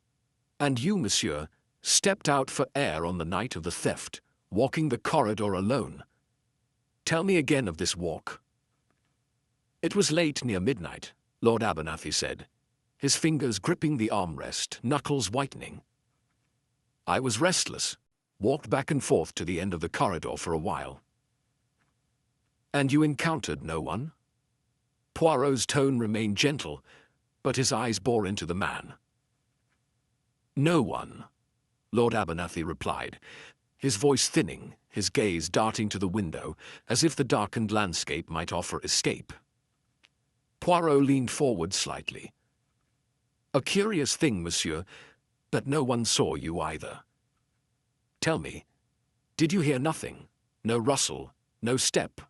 "And you, monsieur, stepped out for air on the night of the theft, walking the corridor alone. Tell me again of this walk." "It was late, near midnight," Lord Abernathy said, his fingers gripping the armrest, knuckles whitening. "I was restless, walked back and forth to the end of the corridor for a while." "And you encountered no one?" Poirot's tone remained gentle, but his eyes bore into the man. "No one," Lord Abernathy replied, his voice thinning, his gaze darting to the window, as if the darkened landscape might offer escape. Poirot leaned forward slightly. "A curious thing, monsieur, that no one saw you either. Tell me, did you hear nothing? No rustle, no step?"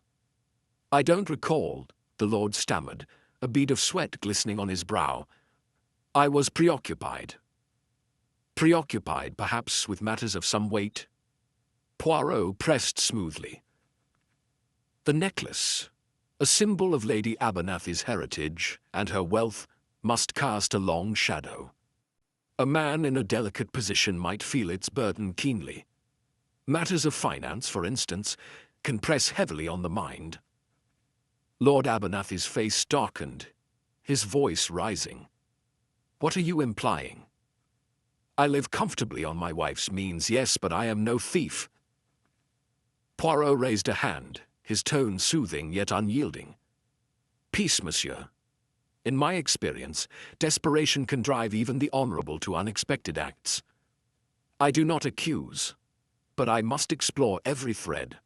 "I don't recall," the lord stammered, a bead of sweat glistening on his brow. "I was preoccupied." "Preoccupied, perhaps, with matters of some weight?" Poirot pressed smoothly. "The necklace, a symbol of Lady Abernathy's heritage and her wealth, must cast a long shadow. A man in a delicate position might feel its burden keenly. Matters of finance, for instance, can press heavily on the mind." Lord Abernathy's face darkened, his voice rising. "What are you implying?" "I live comfortably on my wife's means, yes, but I am no thief." Poirot raised a hand, his tone soothing yet unyielding. "Peace, monsieur. In my experience, desperation can drive even the honorable to unexpected acts. I do not accuse, but I must explore every thread.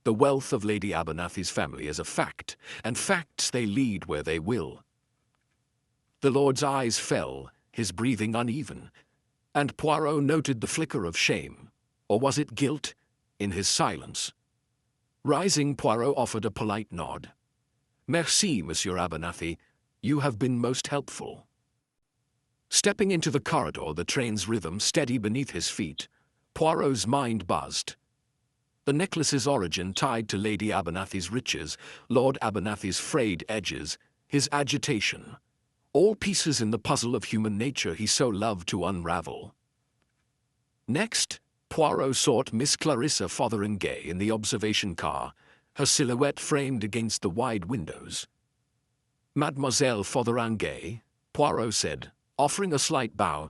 The wealth of Lady Abernathy's family is a fact, and facts they lead where they will." The lord's eyes fell, his breathing uneven, and Poirot noted the flicker of shame, or was it guilt, in his silence. Rising, Poirot offered a polite nod. "Merci, Monsieur Abernathy. You have been most helpful." Stepping into the corridor, the train's rhythm steady beneath his feet, Poirot's mind buzzed. The necklace's origin tied to Lady Abernathy's riches, Lord Abernathy's frayed edges, his agitation. All pieces in the puzzle of human nature he so loved to unravel. Next, Poirot sought Miss Clarissa Fotheringay in the observation car, her silhouette framed against the wide windows. "Mademoiselle Fotheringay," Poirot said, offering a slight bow.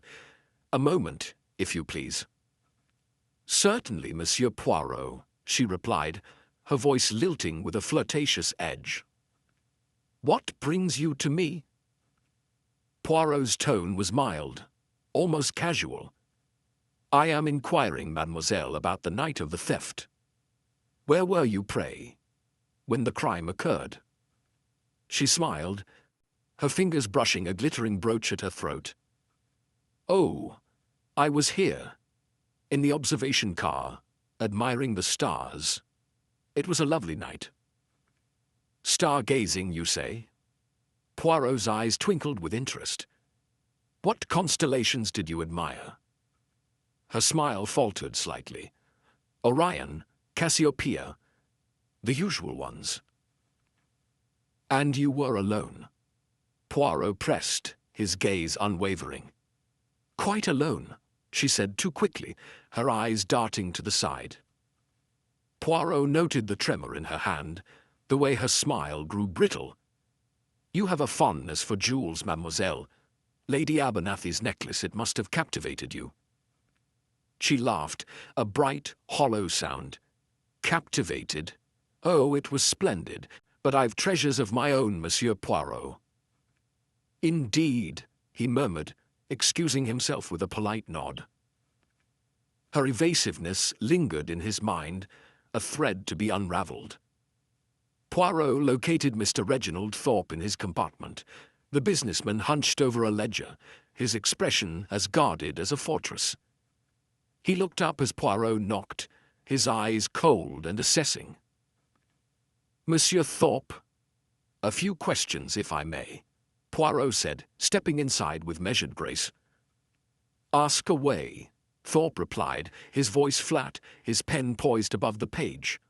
"A moment, if you please." "Certainly, Monsieur Poirot," she replied, her voice lilting with a flirtatious edge. "What brings you to me?" Poirot's tone was mild, almost casual. "I am inquiring, mademoiselle, about the night of the theft. Where were you, pray, when the crime occurred?" She smiled, her fingers brushing a glittering brooch at her throat. "Oh, I was here, in the observation car, admiring the stars. It was a lovely night." "Stargazing, you say?" Poirot's eyes twinkled with interest. "What constellations did you admire?" Her smile faltered slightly. "Orion, Cassiopeia, the usual ones." "And you were alone?" Poirot pressed, his gaze unwavering. "Quite alone," she said too quickly, her eyes darting to the side. Poirot noted the tremor in her hand, the way her smile grew brittle. "You have a fondness for jewels, mademoiselle. Lady Abernathy's necklace, it must have captivated you." She laughed, a bright, hollow sound. "Captivated? Oh, it was splendid, but I've treasures of my own, Monsieur Poirot." "Indeed," he murmured, excusing himself with a polite nod. Her evasiveness lingered in his mind, a thread to be unraveled. Poirot located Mr. Reginald Thorpe in his compartment, the businessman hunched over a ledger, his expression as guarded as a fortress. He looked up as Poirot knocked, his eyes cold and assessing. "Monsieur Thorpe, a few questions, if I may," Poirot said, stepping inside with measured grace. "Ask away," Thorpe replied, his voice flat, his pen poised above the page.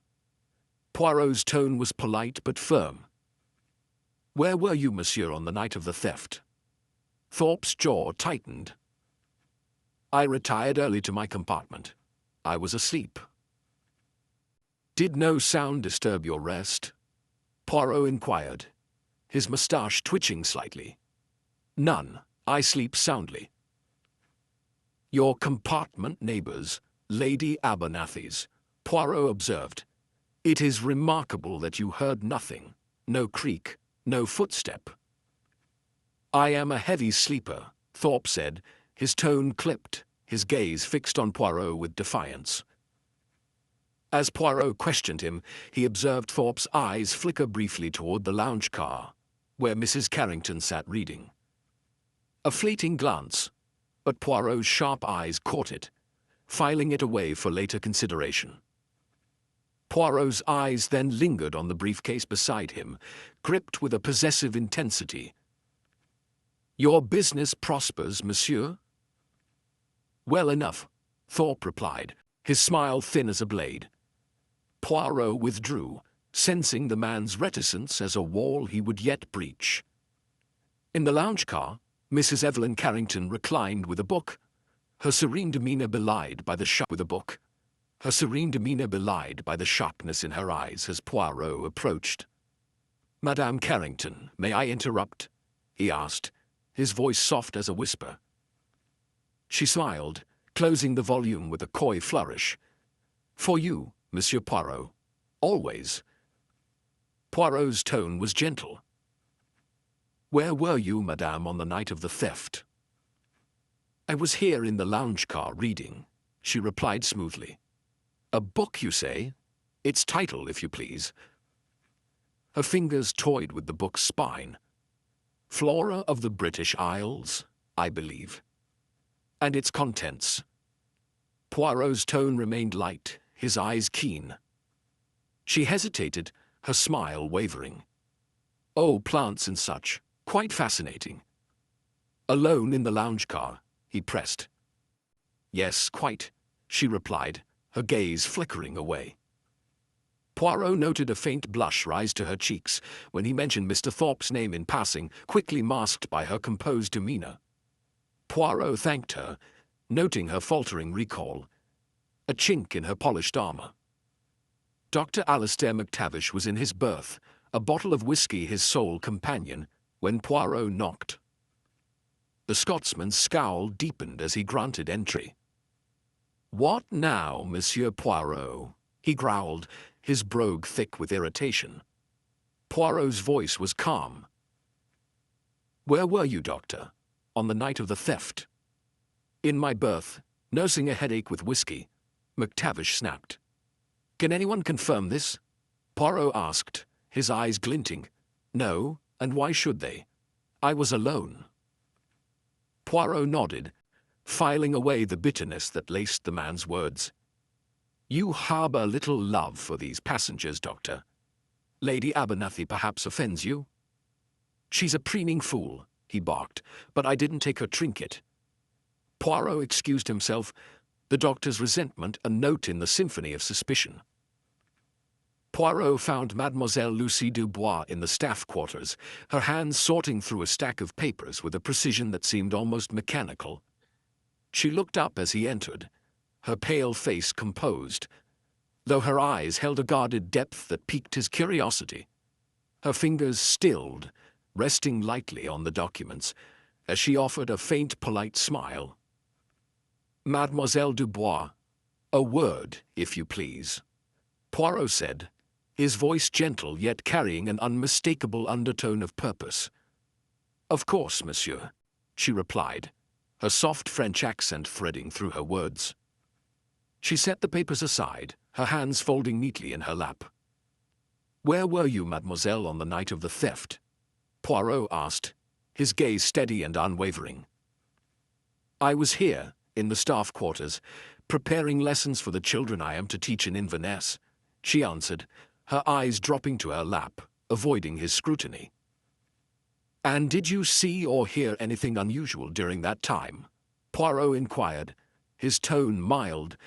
Poirot's tone was polite but firm. "Where were you, monsieur, on the night of the theft?" Thorpe's jaw tightened. "I retired early to my compartment. I was asleep." "Did no sound disturb your rest?" Poirot inquired, his moustache twitching slightly. "None. I sleep soundly." "Your compartment neighbors, Lady Abernathy's," Poirot observed. "It is remarkable that you heard nothing, no creak, no footstep." "I am a heavy sleeper," Thorpe said, his tone clipped, his gaze fixed on Poirot with defiance. As Poirot questioned him, he observed Thorpe's eyes flicker briefly toward the lounge car, where Mrs. Carrington sat reading. A fleeting glance, but Poirot's sharp eyes caught it, filing it away for later consideration. Poirot's eyes then lingered on the briefcase beside him, gripped with a possessive intensity. "Your business prospers, monsieur?" "Well enough," Thorpe replied, his smile thin as a blade. Poirot withdrew, sensing the man's reticence as a wall he would yet breach. In the lounge car, Mrs. Evelyn Carrington reclined with a book, her serene demeanor belied by the sharpness in her eyes as Poirot approached. "Madame Carrington, may I interrupt?" he asked, his voice soft as a whisper. She smiled, closing the volume with a coy flourish. "For you, Monsieur Poirot, always." Poirot's tone was gentle. "Where were you, madame, on the night of the theft?" "I was here in the lounge car reading," she replied smoothly. "A book, you say? Its title, if you please." Her fingers toyed with the book's spine. "Flora of the British Isles, I believe." "And its contents?" Poirot's tone remained light, his eyes keen. She hesitated, her smile wavering. "Oh, plants and such. Quite fascinating." "Alone in the lounge car?" he pressed. "Yes, quite," she replied, her gaze flickering away. Poirot noted a faint blush rise to her cheeks when he mentioned Mr. Thorpe's name in passing, quickly masked by her composed demeanor. Poirot thanked her, noting her faltering recall, a chink in her polished armor. Dr. Alistair McTavish was in his berth, a bottle of whiskey his sole companion, when Poirot knocked. The Scotsman's scowl deepened as he granted entry. "What now, Monsieur Poirot?" he growled, his brogue thick with irritation. Poirot's voice was calm. "Where were you, Doctor, on the night of the theft?" "In my berth, nursing a headache with whiskey," McTavish snapped. "Can anyone confirm this?" Poirot asked, his eyes glinting. "No, and why should they? I was alone." Poirot nodded, filing away the bitterness that laced the man's words. "You harbor little love for these passengers, Doctor. Lady Abernathy perhaps offends you?" "She's a preening fool," he barked, "but I didn't take her trinket." Poirot excused himself, the doctor's resentment a note in the symphony of suspicion. Poirot found Mademoiselle Lucie Dubois in the staff quarters, her hands sorting through a stack of papers with a precision that seemed almost mechanical. She looked up as he entered, her pale face composed, though her eyes held a guarded depth that piqued his curiosity. Her fingers stilled, resting lightly on the documents, as she offered a faint, polite smile. "Mademoiselle Dubois, a word, if you please," Poirot said, his voice gentle yet carrying an unmistakable undertone of purpose. "Of course, monsieur," she replied, her soft French accent threading through her words. She set the papers aside, her hands folding neatly in her lap. "Where were you, mademoiselle, on the night of the theft?" Poirot asked, his gaze steady and unwavering. "I was here, in the staff quarters, preparing lessons for the children I am to teach in Inverness," she answered, her eyes dropping to her lap, avoiding his scrutiny. "And did you see or hear anything unusual during that time?" Poirot inquired, his tone mild,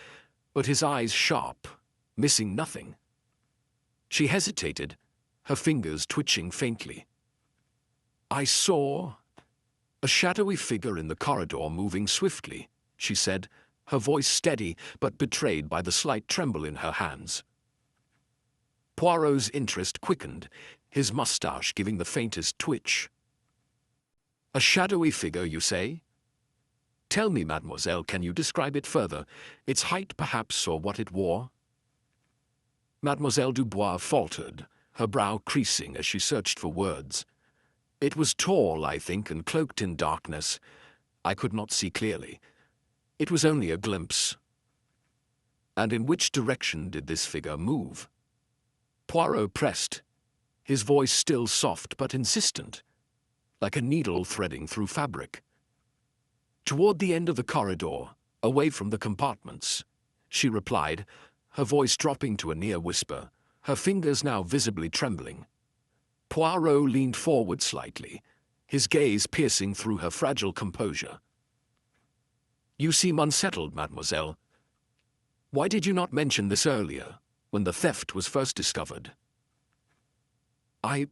but his eyes sharp, missing nothing. She hesitated, her fingers twitching faintly. "I saw a shadowy figure in the corridor moving swiftly," she said, her voice steady but betrayed by the slight tremble in her hands. Poirot's interest quickened, his mustache giving the faintest twitch. "A shadowy figure, you say? Tell me, mademoiselle, can you describe it further? Its height, perhaps, or what it wore?" Mademoiselle Dubois faltered, her brow creasing as she searched for words. "It was tall, I think, and cloaked in darkness. I could not see clearly. It was only a glimpse." "And in which direction did this figure move?" Poirot pressed, his voice still soft but insistent, like a needle threading through fabric. "Toward the end of the corridor, away from the compartments," she replied, her voice dropping to a near whisper, her fingers now visibly trembling. Poirot leaned forward slightly, his gaze piercing through her fragile composure. "You seem unsettled, mademoiselle. Why did you not mention this earlier, when the theft was first discovered?" I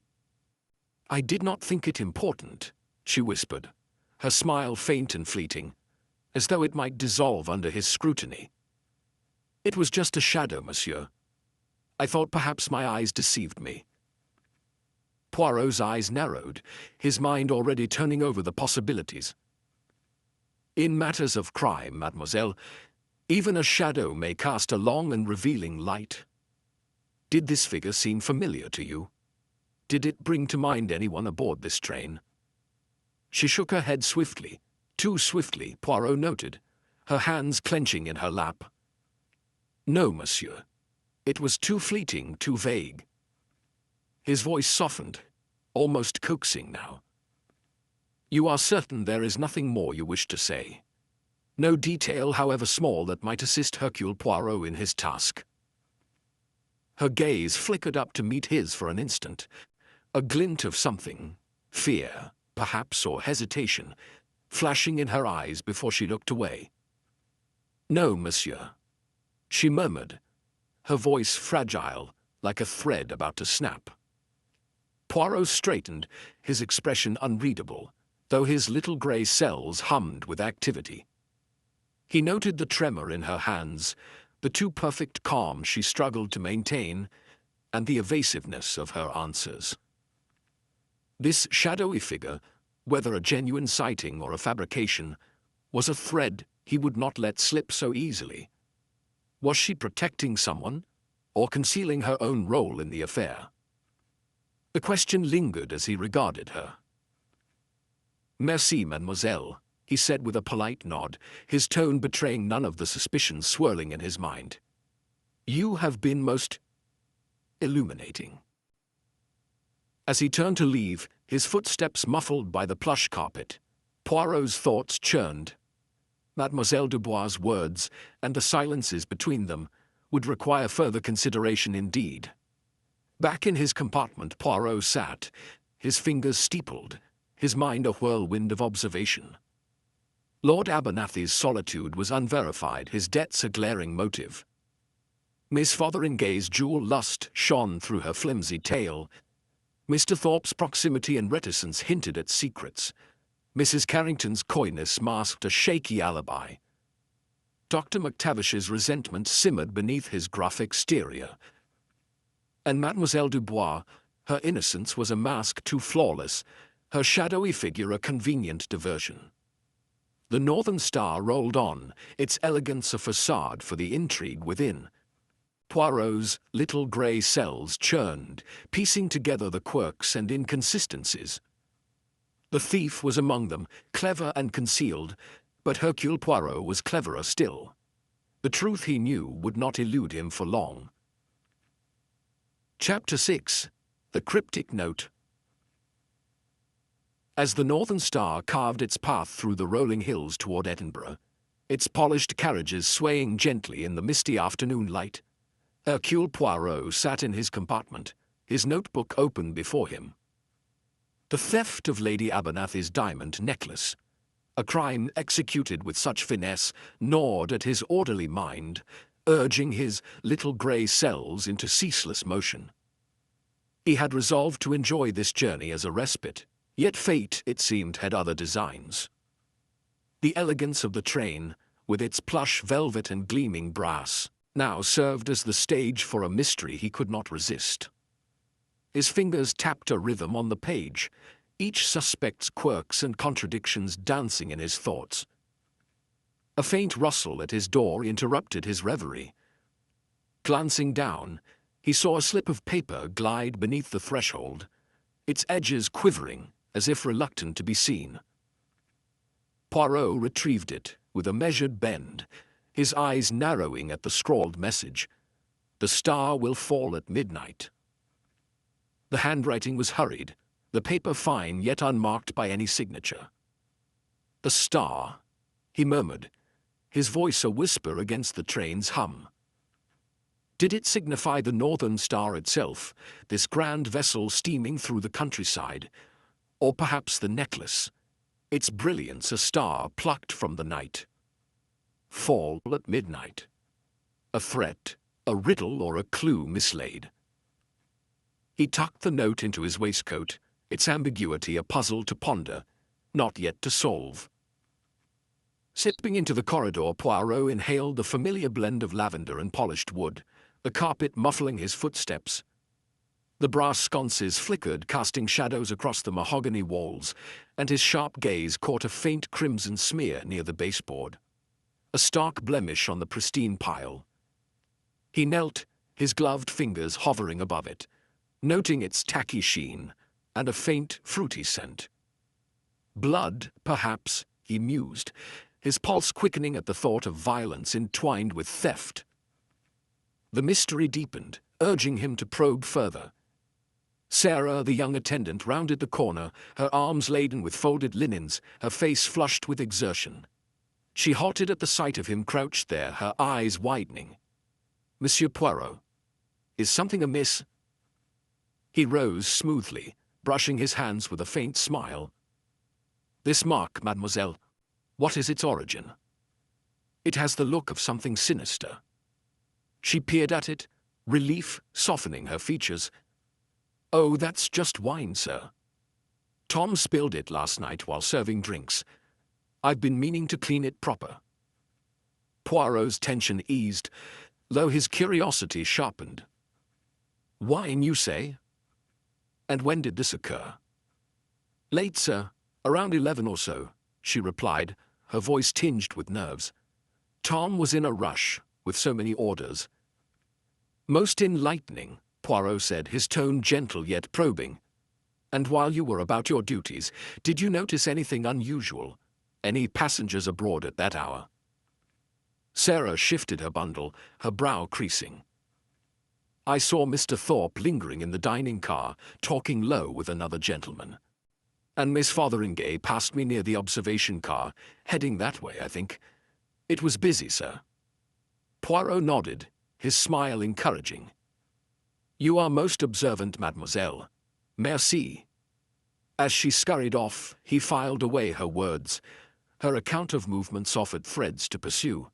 did not think it important," she whispered, her smile faint and fleeting, as though it might dissolve under his scrutiny. "It was just a shadow, monsieur. I thought perhaps my eyes deceived me." Poirot's eyes narrowed, his mind already turning over the possibilities. "In matters of crime, mademoiselle, even a shadow may cast a long and revealing light. Did this figure seem familiar to you? Did it bring to mind anyone aboard this train?" She shook her head swiftly, too swiftly, Poirot noted, her hands clenching in her lap. "No, monsieur. It was too fleeting, too vague." His voice softened, almost coaxing now. "You are certain there is nothing more you wish to say? No detail, however small, that might assist Hercule Poirot in his task?" Her gaze flickered up to meet his for an instant, a glint of something, fear, perhaps, or hesitation, flashing in her eyes before she looked away. "No, monsieur," she murmured, her voice fragile, like a thread about to snap. Poirot straightened, his expression unreadable, though his little grey cells hummed with activity. He noted the tremor in her hands, the too perfect calm she struggled to maintain, and the evasiveness of her answers. This shadowy figure, whether a genuine sighting or a fabrication, was a thread he would not let slip so easily. Was she protecting someone, or concealing her own role in the affair? The question lingered as he regarded her. "Merci, mademoiselle," he said with a polite nod, his tone betraying none of the suspicions swirling in his mind. "You have been most illuminating." As he turned to leave, his footsteps muffled by the plush carpet, Poirot's thoughts churned. Mademoiselle Dubois' words, and the silences between them, would require further consideration indeed. Back in his compartment Poirot sat, his fingers steepled, his mind a whirlwind of observation. Lord Abernathy's solitude was unverified, his debts a glaring motive. Miss Fotheringay's jewel lust shone through her flimsy tale. Mr. Thorpe's proximity and reticence hinted at secrets. Mrs. Carrington's coyness masked a shaky alibi. Dr. McTavish's resentment simmered beneath his gruff exterior. And Mademoiselle Dubois, her innocence was a mask too flawless, her shadowy figure a convenient diversion. The Northern Star rolled on, its elegance a facade for the intrigue within. Poirot's little grey cells churned, piecing together the quirks and inconsistencies. The thief was among them, clever and concealed, but Hercule Poirot was cleverer still. The truth he knew would not elude him for long. Chapter 6. The Cryptic Note. As the Northern Star carved its path through the rolling hills toward Edinburgh, its polished carriages swaying gently in the misty afternoon light, Hercule Poirot sat in his compartment, his notebook open before him. The theft of Lady Abernathy's diamond necklace, a crime executed with such finesse, gnawed at his orderly mind, urging his little grey cells into ceaseless motion. He had resolved to enjoy this journey as a respite, yet fate, it seemed, had other designs. The elegance of the train, with its plush velvet and gleaming brass, now served as the stage for a mystery he could not resist. His fingers tapped a rhythm on the page, each suspect's quirks and contradictions dancing in his thoughts. A faint rustle at his door interrupted his reverie. Glancing down, he saw a slip of paper glide beneath the threshold, its edges quivering as if reluctant to be seen. Poirot retrieved it with a measured bend, his eyes narrowing at the scrawled message, "The star will fall at midnight." The handwriting was hurried, the paper fine yet unmarked by any signature. "The star," he murmured, his voice a whisper against the train's hum. Did it signify the Northern Star itself, this grand vessel steaming through the countryside, or perhaps the necklace, its brilliance a star plucked from the night? Fall at midnight. A threat, a riddle, or a clue mislaid? He tucked the note into his waistcoat, its ambiguity a puzzle to ponder, not yet to solve. Slipping into the corridor, Poirot inhaled the familiar blend of lavender and polished wood, the carpet muffling his footsteps. The brass sconces flickered, casting shadows across the mahogany walls, and his sharp gaze caught a faint crimson smear near the baseboard, a stark blemish on the pristine pile. He knelt, his gloved fingers hovering above it, noting its tacky sheen and a faint, fruity scent. Blood, perhaps, he mused, his pulse quickening at the thought of violence entwined with theft. The mystery deepened, urging him to probe further. Sarah, the young attendant, rounded the corner, her arms laden with folded linens, her face flushed with exertion. She halted at the sight of him crouched there, her eyes widening. "Monsieur Poirot." Is something amiss?" He rose smoothly, brushing his hands with a faint smile. "This mark, mademoiselle. What is its origin?" "It has the look of something sinister." She peered at it, relief softening her features. "Oh, that's just wine, sir. Tom spilled it last night while serving drinks. I've been meaning to clean it proper." Poirot's tension eased, though his curiosity sharpened. "Wine, you say? And when did this occur?" "Late, sir. Around 11 or so," she replied, her voice tinged with nerves. "Tom was in a rush, with so many orders." "Most enlightening," Poirot said, his tone gentle yet probing. "And while you were about your duties, did you notice anything unusual? Any passengers abroad at that hour?" Sarah shifted her bundle, her brow creasing. "I saw Mr. Thorpe lingering in the dining car, talking low with another gentleman. And Miss Fotheringay passed me near the observation car, heading that way, I think. It was busy, sir." Poirot nodded, his smile encouraging. "You are most observant, mademoiselle. Merci." As she scurried off, he filed away her words. Her account of movements offered threads to pursue.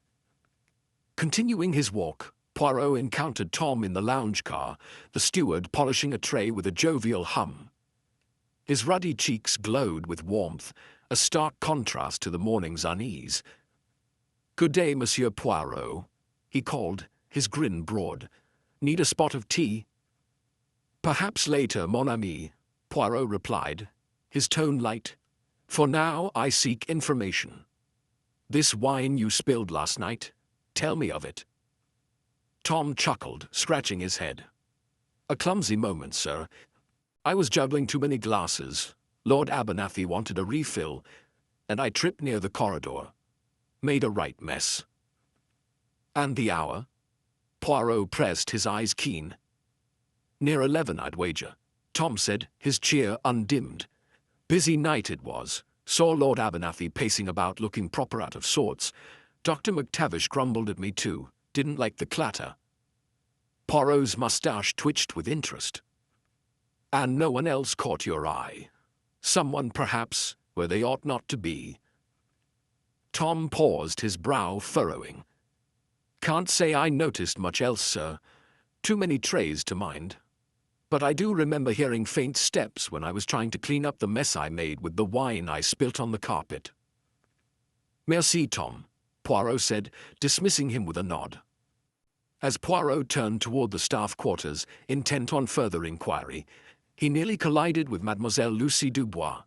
Continuing his walk, Poirot encountered Tom in the lounge car, the steward polishing a tray with a jovial hum. His ruddy cheeks glowed with warmth, a stark contrast to the morning's unease. "Good day, Monsieur Poirot," he called, his grin broad. "Need a spot of tea?" "Perhaps later, mon ami," Poirot replied, his tone light. "For now I seek information. This wine you spilled last night, tell me of it." Tom chuckled, scratching his head. "A clumsy moment, sir. I was juggling too many glasses. Lord Abernathy wanted a refill, and I tripped near the corridor. Made a right mess." "And the hour?" Poirot pressed, his eyes keen. "Near 11, I'd wager," Tom said, his cheer undimmed. "Busy night it was. Saw Lord Abernathy pacing about looking proper out of sorts. Dr. McTavish grumbled at me too, didn't like the clatter." Poirot's moustache twitched with interest. "And no one else caught your eye? Someone, perhaps, where they ought not to be?" Tom paused, his brow furrowing. "Can't say I noticed much else, sir. Too many trays to mind. But I do remember hearing faint steps when I was trying to clean up the mess I made with the wine I spilt on the carpet." "Merci, Tom," Poirot said, dismissing him with a nod. As Poirot turned toward the staff quarters, intent on further inquiry, he nearly collided with Mademoiselle Lucie Dubois.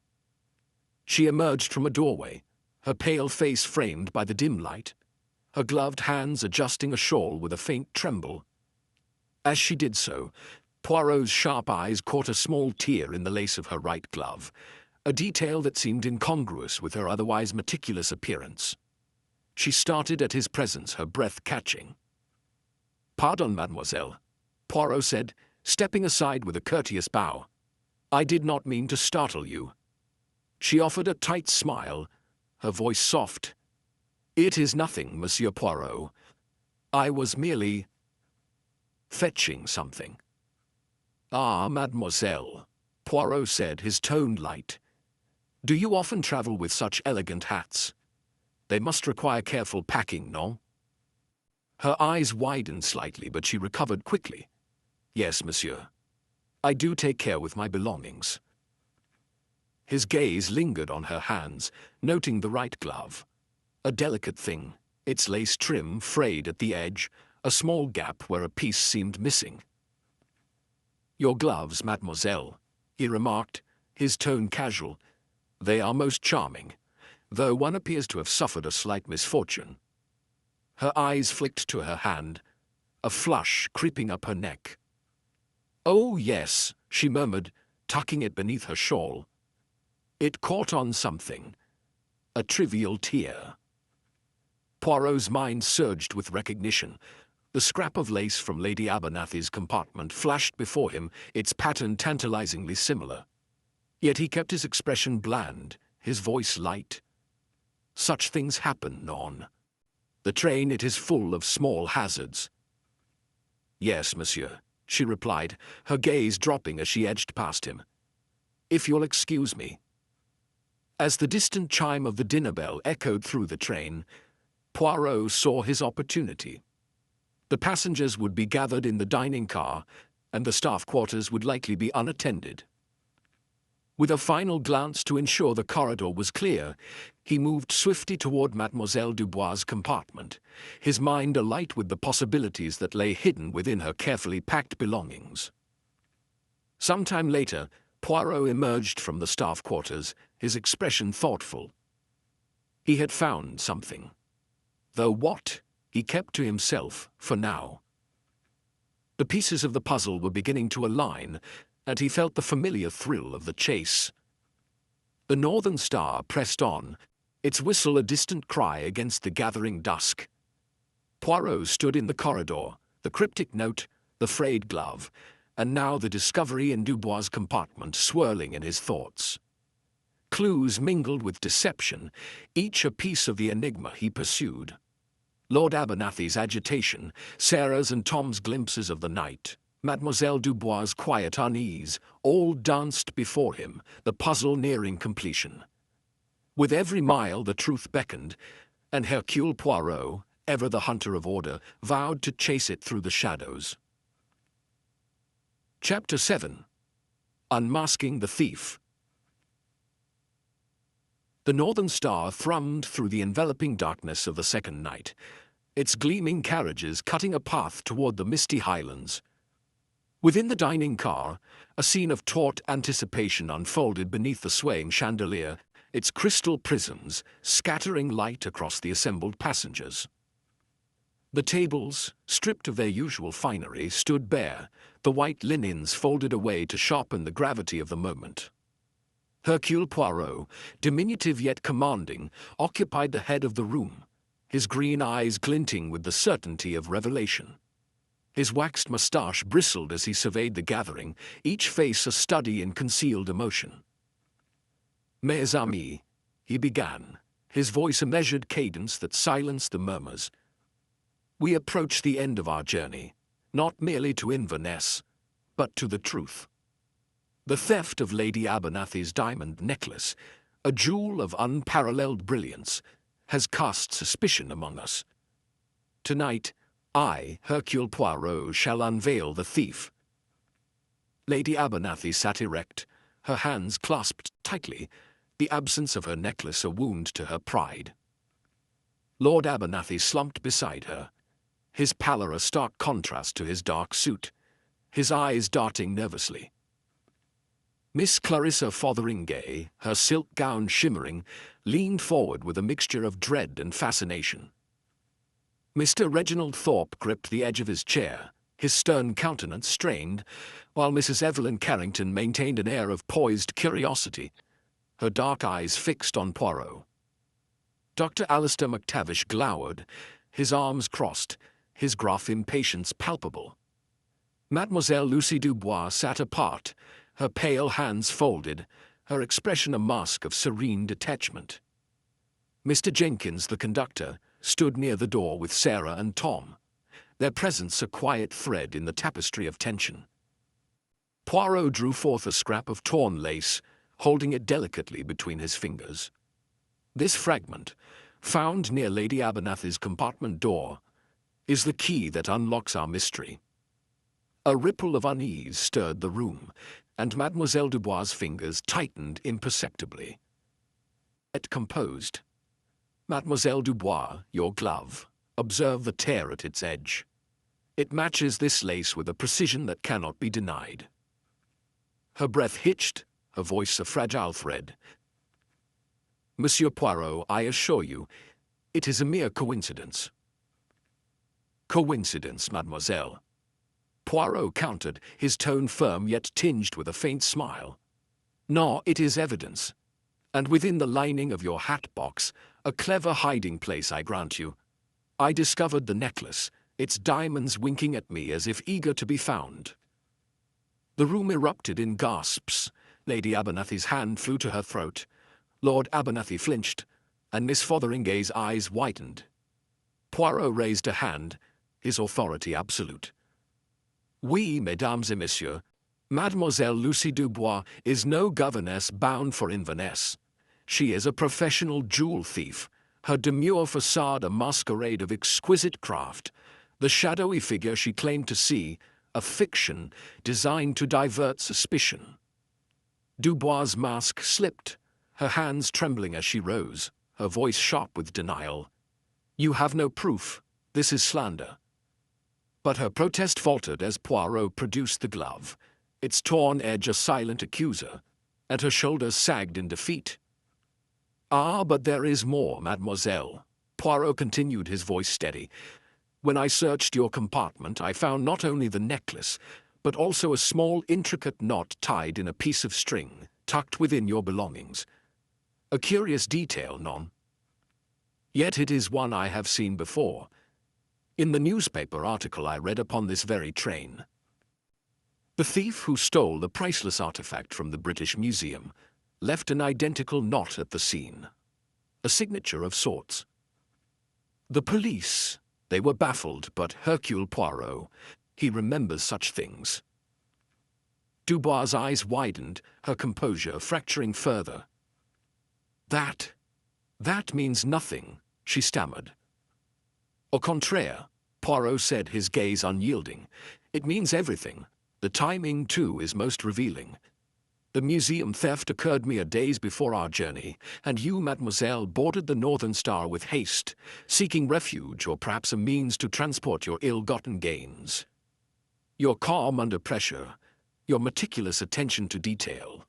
She emerged from a doorway, her pale face framed by the dim light, her gloved hands adjusting a shawl with a faint tremble. As she did so, Poirot's sharp eyes caught a small tear in the lace of her right glove, a detail that seemed incongruous with her otherwise meticulous appearance. She started at his presence, her breath catching. "Pardon, mademoiselle," Poirot said, stepping aside with a courteous bow. "I did not mean to startle you." She offered a tight smile, her voice soft. "It is nothing, Monsieur Poirot. I was merely fetching something." "Ah, mademoiselle," Poirot said, his tone light. "Do you often travel with such elegant hats? They must require careful packing, no?" Her eyes widened slightly, but she recovered quickly. "Yes, monsieur. I do take care with my belongings." His gaze lingered on her hands, noting the right glove. A delicate thing, its lace trim frayed at the edge, a small gap where a piece seemed missing. "Your gloves, mademoiselle," he remarked, his tone casual. "They are most charming, though one appears to have suffered a slight misfortune." Her eyes flicked to her hand, a flush creeping up her neck. "Oh, yes," she murmured, tucking it beneath her shawl. "It caught on something. A trivial tear." Poirot's mind surged with recognition. The scrap of lace from Lady Abernathy's compartment flashed before him, its pattern tantalizingly similar. Yet he kept his expression bland, his voice light. "Such things happen, non. The train, it is full of small hazards." "Yes, monsieur," she replied, her gaze dropping as she edged past him. "If you'll excuse me." As the distant chime of the dinner bell echoed through the train, Poirot saw his opportunity. The passengers would be gathered in the dining car, and the staff quarters would likely be unattended. With a final glance to ensure the corridor was clear, he moved swiftly toward Mademoiselle Dubois' compartment, his mind alight with the possibilities that lay hidden within her carefully packed belongings. Sometime later, Poirot emerged from the staff quarters, his expression thoughtful. He had found something. Though what, he kept to himself for now. The pieces of the puzzle were beginning to align, and he felt the familiar thrill of the chase. The Northern Star pressed on, its whistle a distant cry against the gathering dusk. Poirot stood in the corridor, the cryptic note, the frayed glove, and now the discovery in Dubois' compartment swirling in his thoughts. Clues mingled with deception, each a piece of the enigma he pursued. Lord Abernathy's agitation, Sarah's and Tom's glimpses of the night, Mademoiselle Dubois' quiet unease, all danced before him, the puzzle nearing completion. With every mile the truth beckoned, and Hercule Poirot, ever the hunter of order, vowed to chase it through the shadows. Chapter 7. Unmasking the Thief. The Northern Star thrummed through the enveloping darkness of the second night, its gleaming carriages cutting a path toward the misty highlands. Within the dining car, a scene of taut anticipation unfolded beneath the swaying chandelier, its crystal prisms scattering light across the assembled passengers. The tables, stripped of their usual finery, stood bare, the white linens folded away to sharpen the gravity of the moment. Hercule Poirot, diminutive yet commanding, occupied the head of the room, his green eyes glinting with the certainty of revelation. His waxed moustache bristled as he surveyed the gathering, each face a study in concealed emotion. "Mes amis," he began, his voice a measured cadence that silenced the murmurs. "We approach the end of our journey, not merely to Inverness, but to the truth. The theft of Lady Abernathy's diamond necklace, a jewel of unparalleled brilliance, has cast suspicion among us. Tonight, I, Hercule Poirot, shall unveil the thief." Lady Abernathy sat erect, her hands clasped tightly, the absence of her necklace a wound to her pride. Lord Abernathy slumped beside her, his pallor a stark contrast to his dark suit, his eyes darting nervously. Miss Clarissa Fotheringay, her silk gown shimmering, leaned forward with a mixture of dread and fascination. Mr. Reginald Thorpe gripped the edge of his chair, his stern countenance strained, while Mrs. Evelyn Carrington maintained an air of poised curiosity, her dark eyes fixed on Poirot. Dr. Alistair McTavish glowered, his arms crossed, his gruff impatience palpable. Mademoiselle Lucy Dubois sat apart, her pale hands folded, her expression a mask of serene detachment. Mr. Jenkins, the conductor, stood near the door with Sarah and Tom, their presence a quiet thread in the tapestry of tension. Poirot drew forth a scrap of torn lace, holding it delicately between his fingers. This fragment, found near Lady Abernathy's compartment door, is the key that unlocks our mystery. A ripple of unease stirred the room, and Mademoiselle Dubois' fingers tightened imperceptibly. Yet composed. "Mademoiselle Dubois, your glove. Observe the tear at its edge. It matches this lace with a precision that cannot be denied." Her breath hitched, her voice a fragile thread. "Monsieur Poirot, I assure you, it is a mere coincidence." "Coincidence, mademoiselle," Poirot countered, his tone firm yet tinged with a faint smile. "No, it is evidence. And within the lining of your hat box, a clever hiding place, I grant you. I discovered the necklace, its diamonds winking at me as if eager to be found." The room erupted in gasps. Lady Abernathy's hand flew to her throat. Lord Abernathy flinched, and Miss Fotheringay's eyes widened. Poirot raised a hand, his authority absolute. Oui, mesdames et messieurs, Mademoiselle Lucie Dubois is no governess bound for Inverness. She is a professional jewel thief, her demure facade a masquerade of exquisite craft, the shadowy figure she claimed to see, a fiction designed to divert suspicion. Dubois' mask slipped, her hands trembling as she rose, her voice sharp with denial. You have no proof. This is slander. But her protest faltered as Poirot produced the glove, its torn edge a silent accuser, and her shoulders sagged in defeat. Ah, but there is more, mademoiselle. Poirot continued, his voice steady. When I searched your compartment, I found not only the necklace, but also a small intricate knot tied in a piece of string, tucked within your belongings. A curious detail, non? Yet it is one I have seen before. In the newspaper article I read upon this very train. The thief who stole the priceless artifact from the British Museum left an identical knot at the scene. A signature of sorts. The police, they were baffled, but Hercule Poirot, he remembers such things. Dubois' eyes widened, her composure fracturing further. That means nothing, she stammered. Au contraire, Poirot said, his gaze unyielding. It means everything. The timing, too, is most revealing. The museum theft occurred mere days before our journey, and you, mademoiselle, boarded the Northern Star with haste, seeking refuge or perhaps a means to transport your ill-gotten gains. Your calm under pressure, your meticulous attention to detail.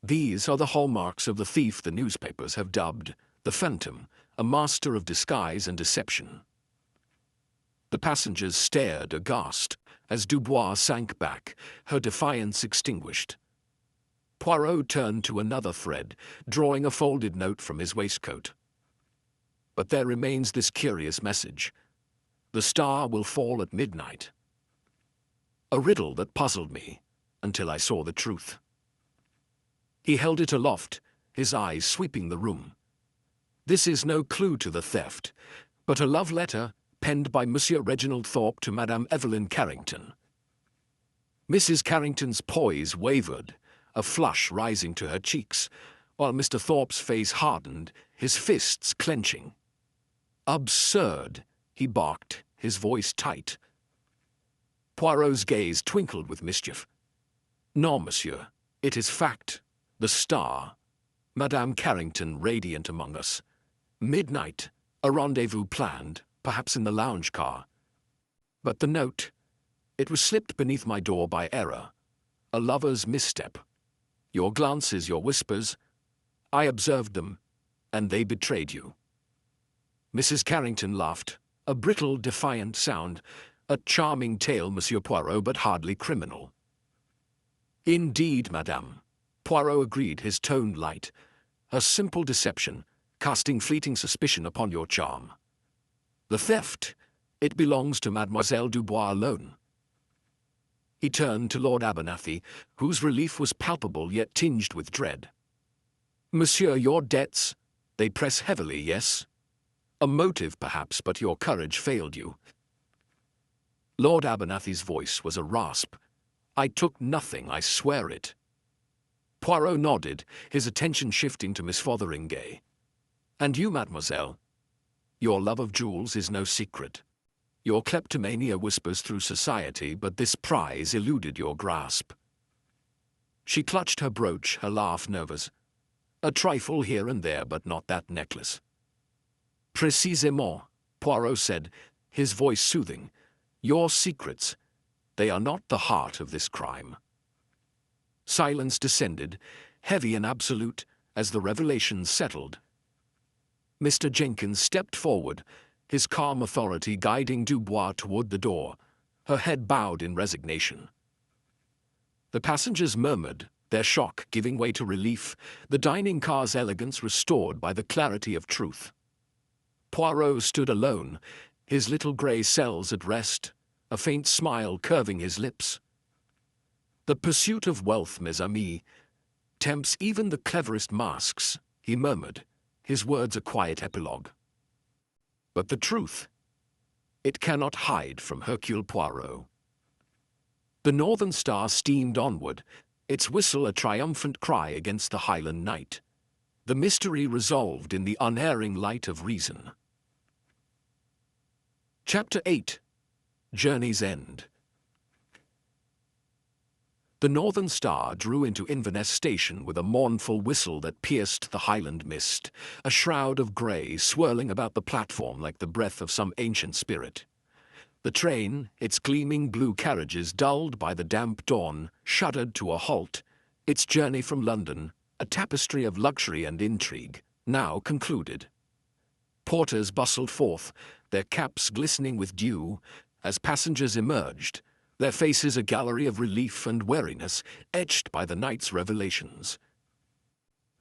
These are the hallmarks of the thief the newspapers have dubbed the Phantom, a master of disguise and deception. The passengers stared aghast as Dubois sank back, her defiance extinguished. Poirot turned to another thread, drawing a folded note from his waistcoat. But there remains this curious message. The star will fall at midnight. A riddle that puzzled me until I saw the truth. He held it aloft, his eyes sweeping the room. This is no clue to the theft, but a love letter penned by Monsieur Reginald Thorpe to Madame Evelyn Carrington. Mrs. Carrington's poise wavered, a flush rising to her cheeks, while Mr. Thorpe's face hardened, his fists clenching. Absurd, he barked, his voice tight. Poirot's gaze twinkled with mischief. No, monsieur, it is fact. The star. Madame Carrington radiant among us. Midnight, a rendezvous planned, perhaps in the lounge car. But the note, it was slipped beneath my door by error. A lover's misstep. Your glances, your whispers, I observed them, and they betrayed you. Mrs. Carrington laughed, a brittle, defiant sound, a charming tale, Monsieur Poirot, but hardly criminal. Indeed, madame, Poirot agreed, his tone light. A simple deception, casting fleeting suspicion upon your charm. The theft, it belongs to Mademoiselle Dubois alone. He turned to Lord Abernathy, whose relief was palpable yet tinged with dread. Monsieur, your debts, they press heavily, yes? A motive, perhaps, but your courage failed you. Lord Abernathy's voice was a rasp. I took nothing, I swear it. Poirot nodded, his attention shifting to Miss Fotheringay. And you, mademoiselle? Your love of jewels is no secret. Your kleptomania whispers through society, but this prize eluded your grasp. She clutched her brooch, her laugh nervous. A trifle here and there, but not that necklace. Précisément, Poirot said, his voice soothing. Your secrets, they are not the heart of this crime. Silence descended, heavy and absolute, as the revelations settled. Mr. Jenkins stepped forward, his calm authority guiding Dubois toward the door, her head bowed in resignation. The passengers murmured, their shock giving way to relief, the dining car's elegance restored by the clarity of truth. Poirot stood alone, his little grey cells at rest, a faint smile curving his lips. The pursuit of wealth, mes amis, tempts even the cleverest masks, he murmured, his words a quiet epilogue. But the truth, it cannot hide from Hercule Poirot. The Northern Star steamed onward, its whistle a triumphant cry against the Highland night. The mystery resolved in the unerring light of reason. Chapter 8. Journey's End. The Northern Star drew into Inverness station with a mournful whistle that pierced the Highland mist, a shroud of grey swirling about the platform like the breath of some ancient spirit. The train, its gleaming blue carriages dulled by the damp dawn, shuddered to a halt, its journey from London, a tapestry of luxury and intrigue, now concluded. Porters bustled forth, their caps glistening with dew, as passengers emerged, their faces a gallery of relief and weariness, etched by the night's revelations.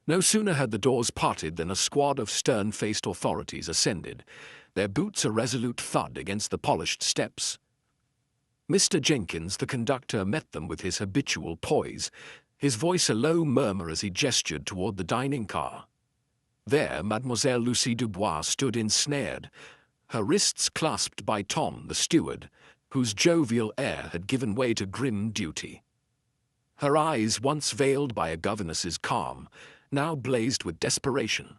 No sooner had the doors parted than a squad of stern-faced authorities ascended, their boots a resolute thud against the polished steps. Mr. Jenkins, the conductor, met them with his habitual poise, his voice a low murmur as he gestured toward the dining car. There Mademoiselle Lucie Dubois stood ensnared, her wrists clasped by Tom, the steward, whose jovial air had given way to grim duty. Her eyes, once veiled by a governess's calm, now blazed with desperation.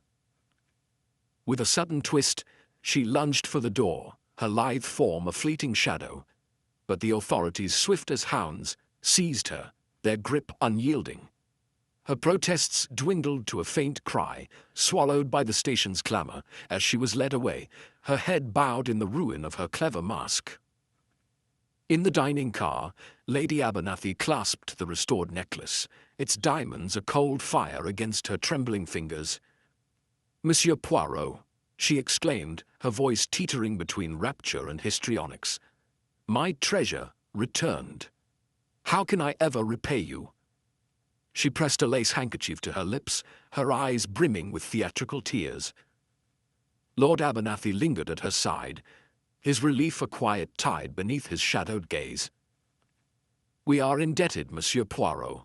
With a sudden twist, she lunged for the door, her lithe form a fleeting shadow, but the authorities, swift as hounds, seized her, their grip unyielding. Her protests dwindled to a faint cry, swallowed by the station's clamor, as she was led away, her head bowed in the ruin of her clever mask. In the dining car, Lady Abernathy clasped the restored necklace, its diamonds a cold fire against her trembling fingers. "Monsieur Poirot," she exclaimed, her voice teetering between rapture and histrionics, "my treasure returned. How can I ever repay you?" She pressed a lace handkerchief to her lips, her eyes brimming with theatrical tears. Lord Abernathy lingered at her side, his relief a quiet tide beneath his shadowed gaze. "We are indebted, Monsieur Poirot,"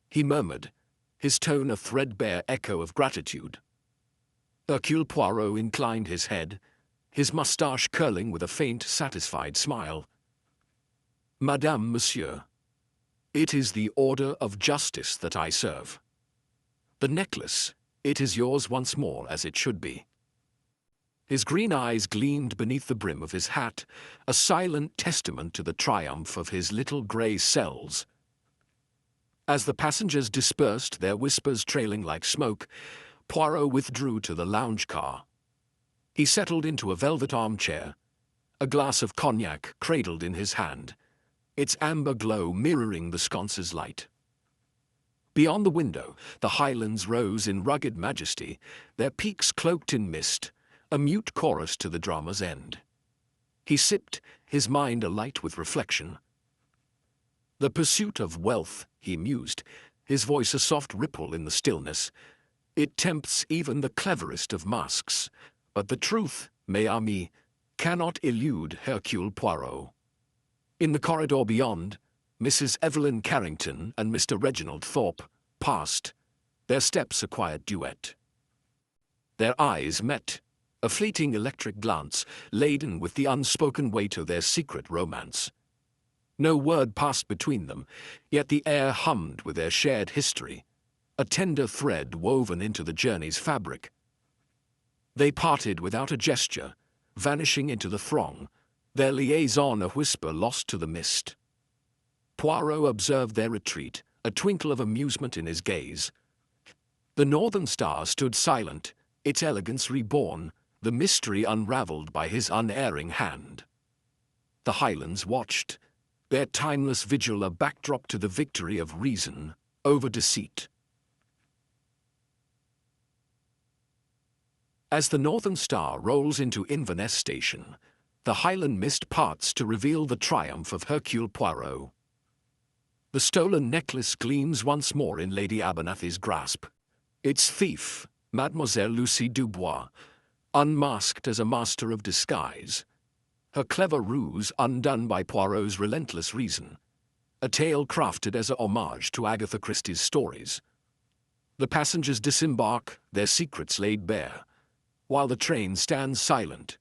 he murmured, his tone a threadbare echo of gratitude. Hercule Poirot inclined his head, his moustache curling with a faint, satisfied smile. "Madame, Monsieur, it is the order of justice that I serve. The necklace, it is yours once more, as it should be." His green eyes gleamed beneath the brim of his hat, a silent testament to the triumph of his little grey cells. As the passengers dispersed, their whispers trailing like smoke, Poirot withdrew to the lounge car. He settled into a velvet armchair, a glass of cognac cradled in his hand, its amber glow mirroring the sconce's light. Beyond the window, the highlands rose in rugged majesty, their peaks cloaked in mist, a mute chorus to the drama's end. He sipped, his mind alight with reflection. "The pursuit of wealth," he mused, his voice a soft ripple in the stillness. "It tempts even the cleverest of masks, but the truth, mes amis, cannot elude Hercule Poirot." In the corridor beyond, Mrs. Evelyn Carrington and Mr. Reginald Thorpe passed, their steps a quiet duet. Their eyes met, a fleeting electric glance, laden with the unspoken weight of their secret romance. No word passed between them, yet the air hummed with their shared history, a tender thread woven into the journey's fabric. They parted without a gesture, vanishing into the throng, their liaison a whisper lost to the mist. Poirot observed their retreat, a twinkle of amusement in his gaze. The Northern Star stood silent, its elegance reborn, the mystery unraveled by his unerring hand. The Highlands watched, their timeless vigil a backdrop to the victory of reason over deceit. As the Northern Star rolls into Inverness station, the Highland mist parts to reveal the triumph of Hercule Poirot. The stolen necklace gleams once more in Lady Abernathy's grasp. Its thief, Mademoiselle Lucie Dubois, unmasked as a master of disguise. Her clever ruse undone by Poirot's relentless reason. A tale crafted as a homage to Agatha Christie's stories. The passengers disembark, their secrets laid bare, while the train stands silent,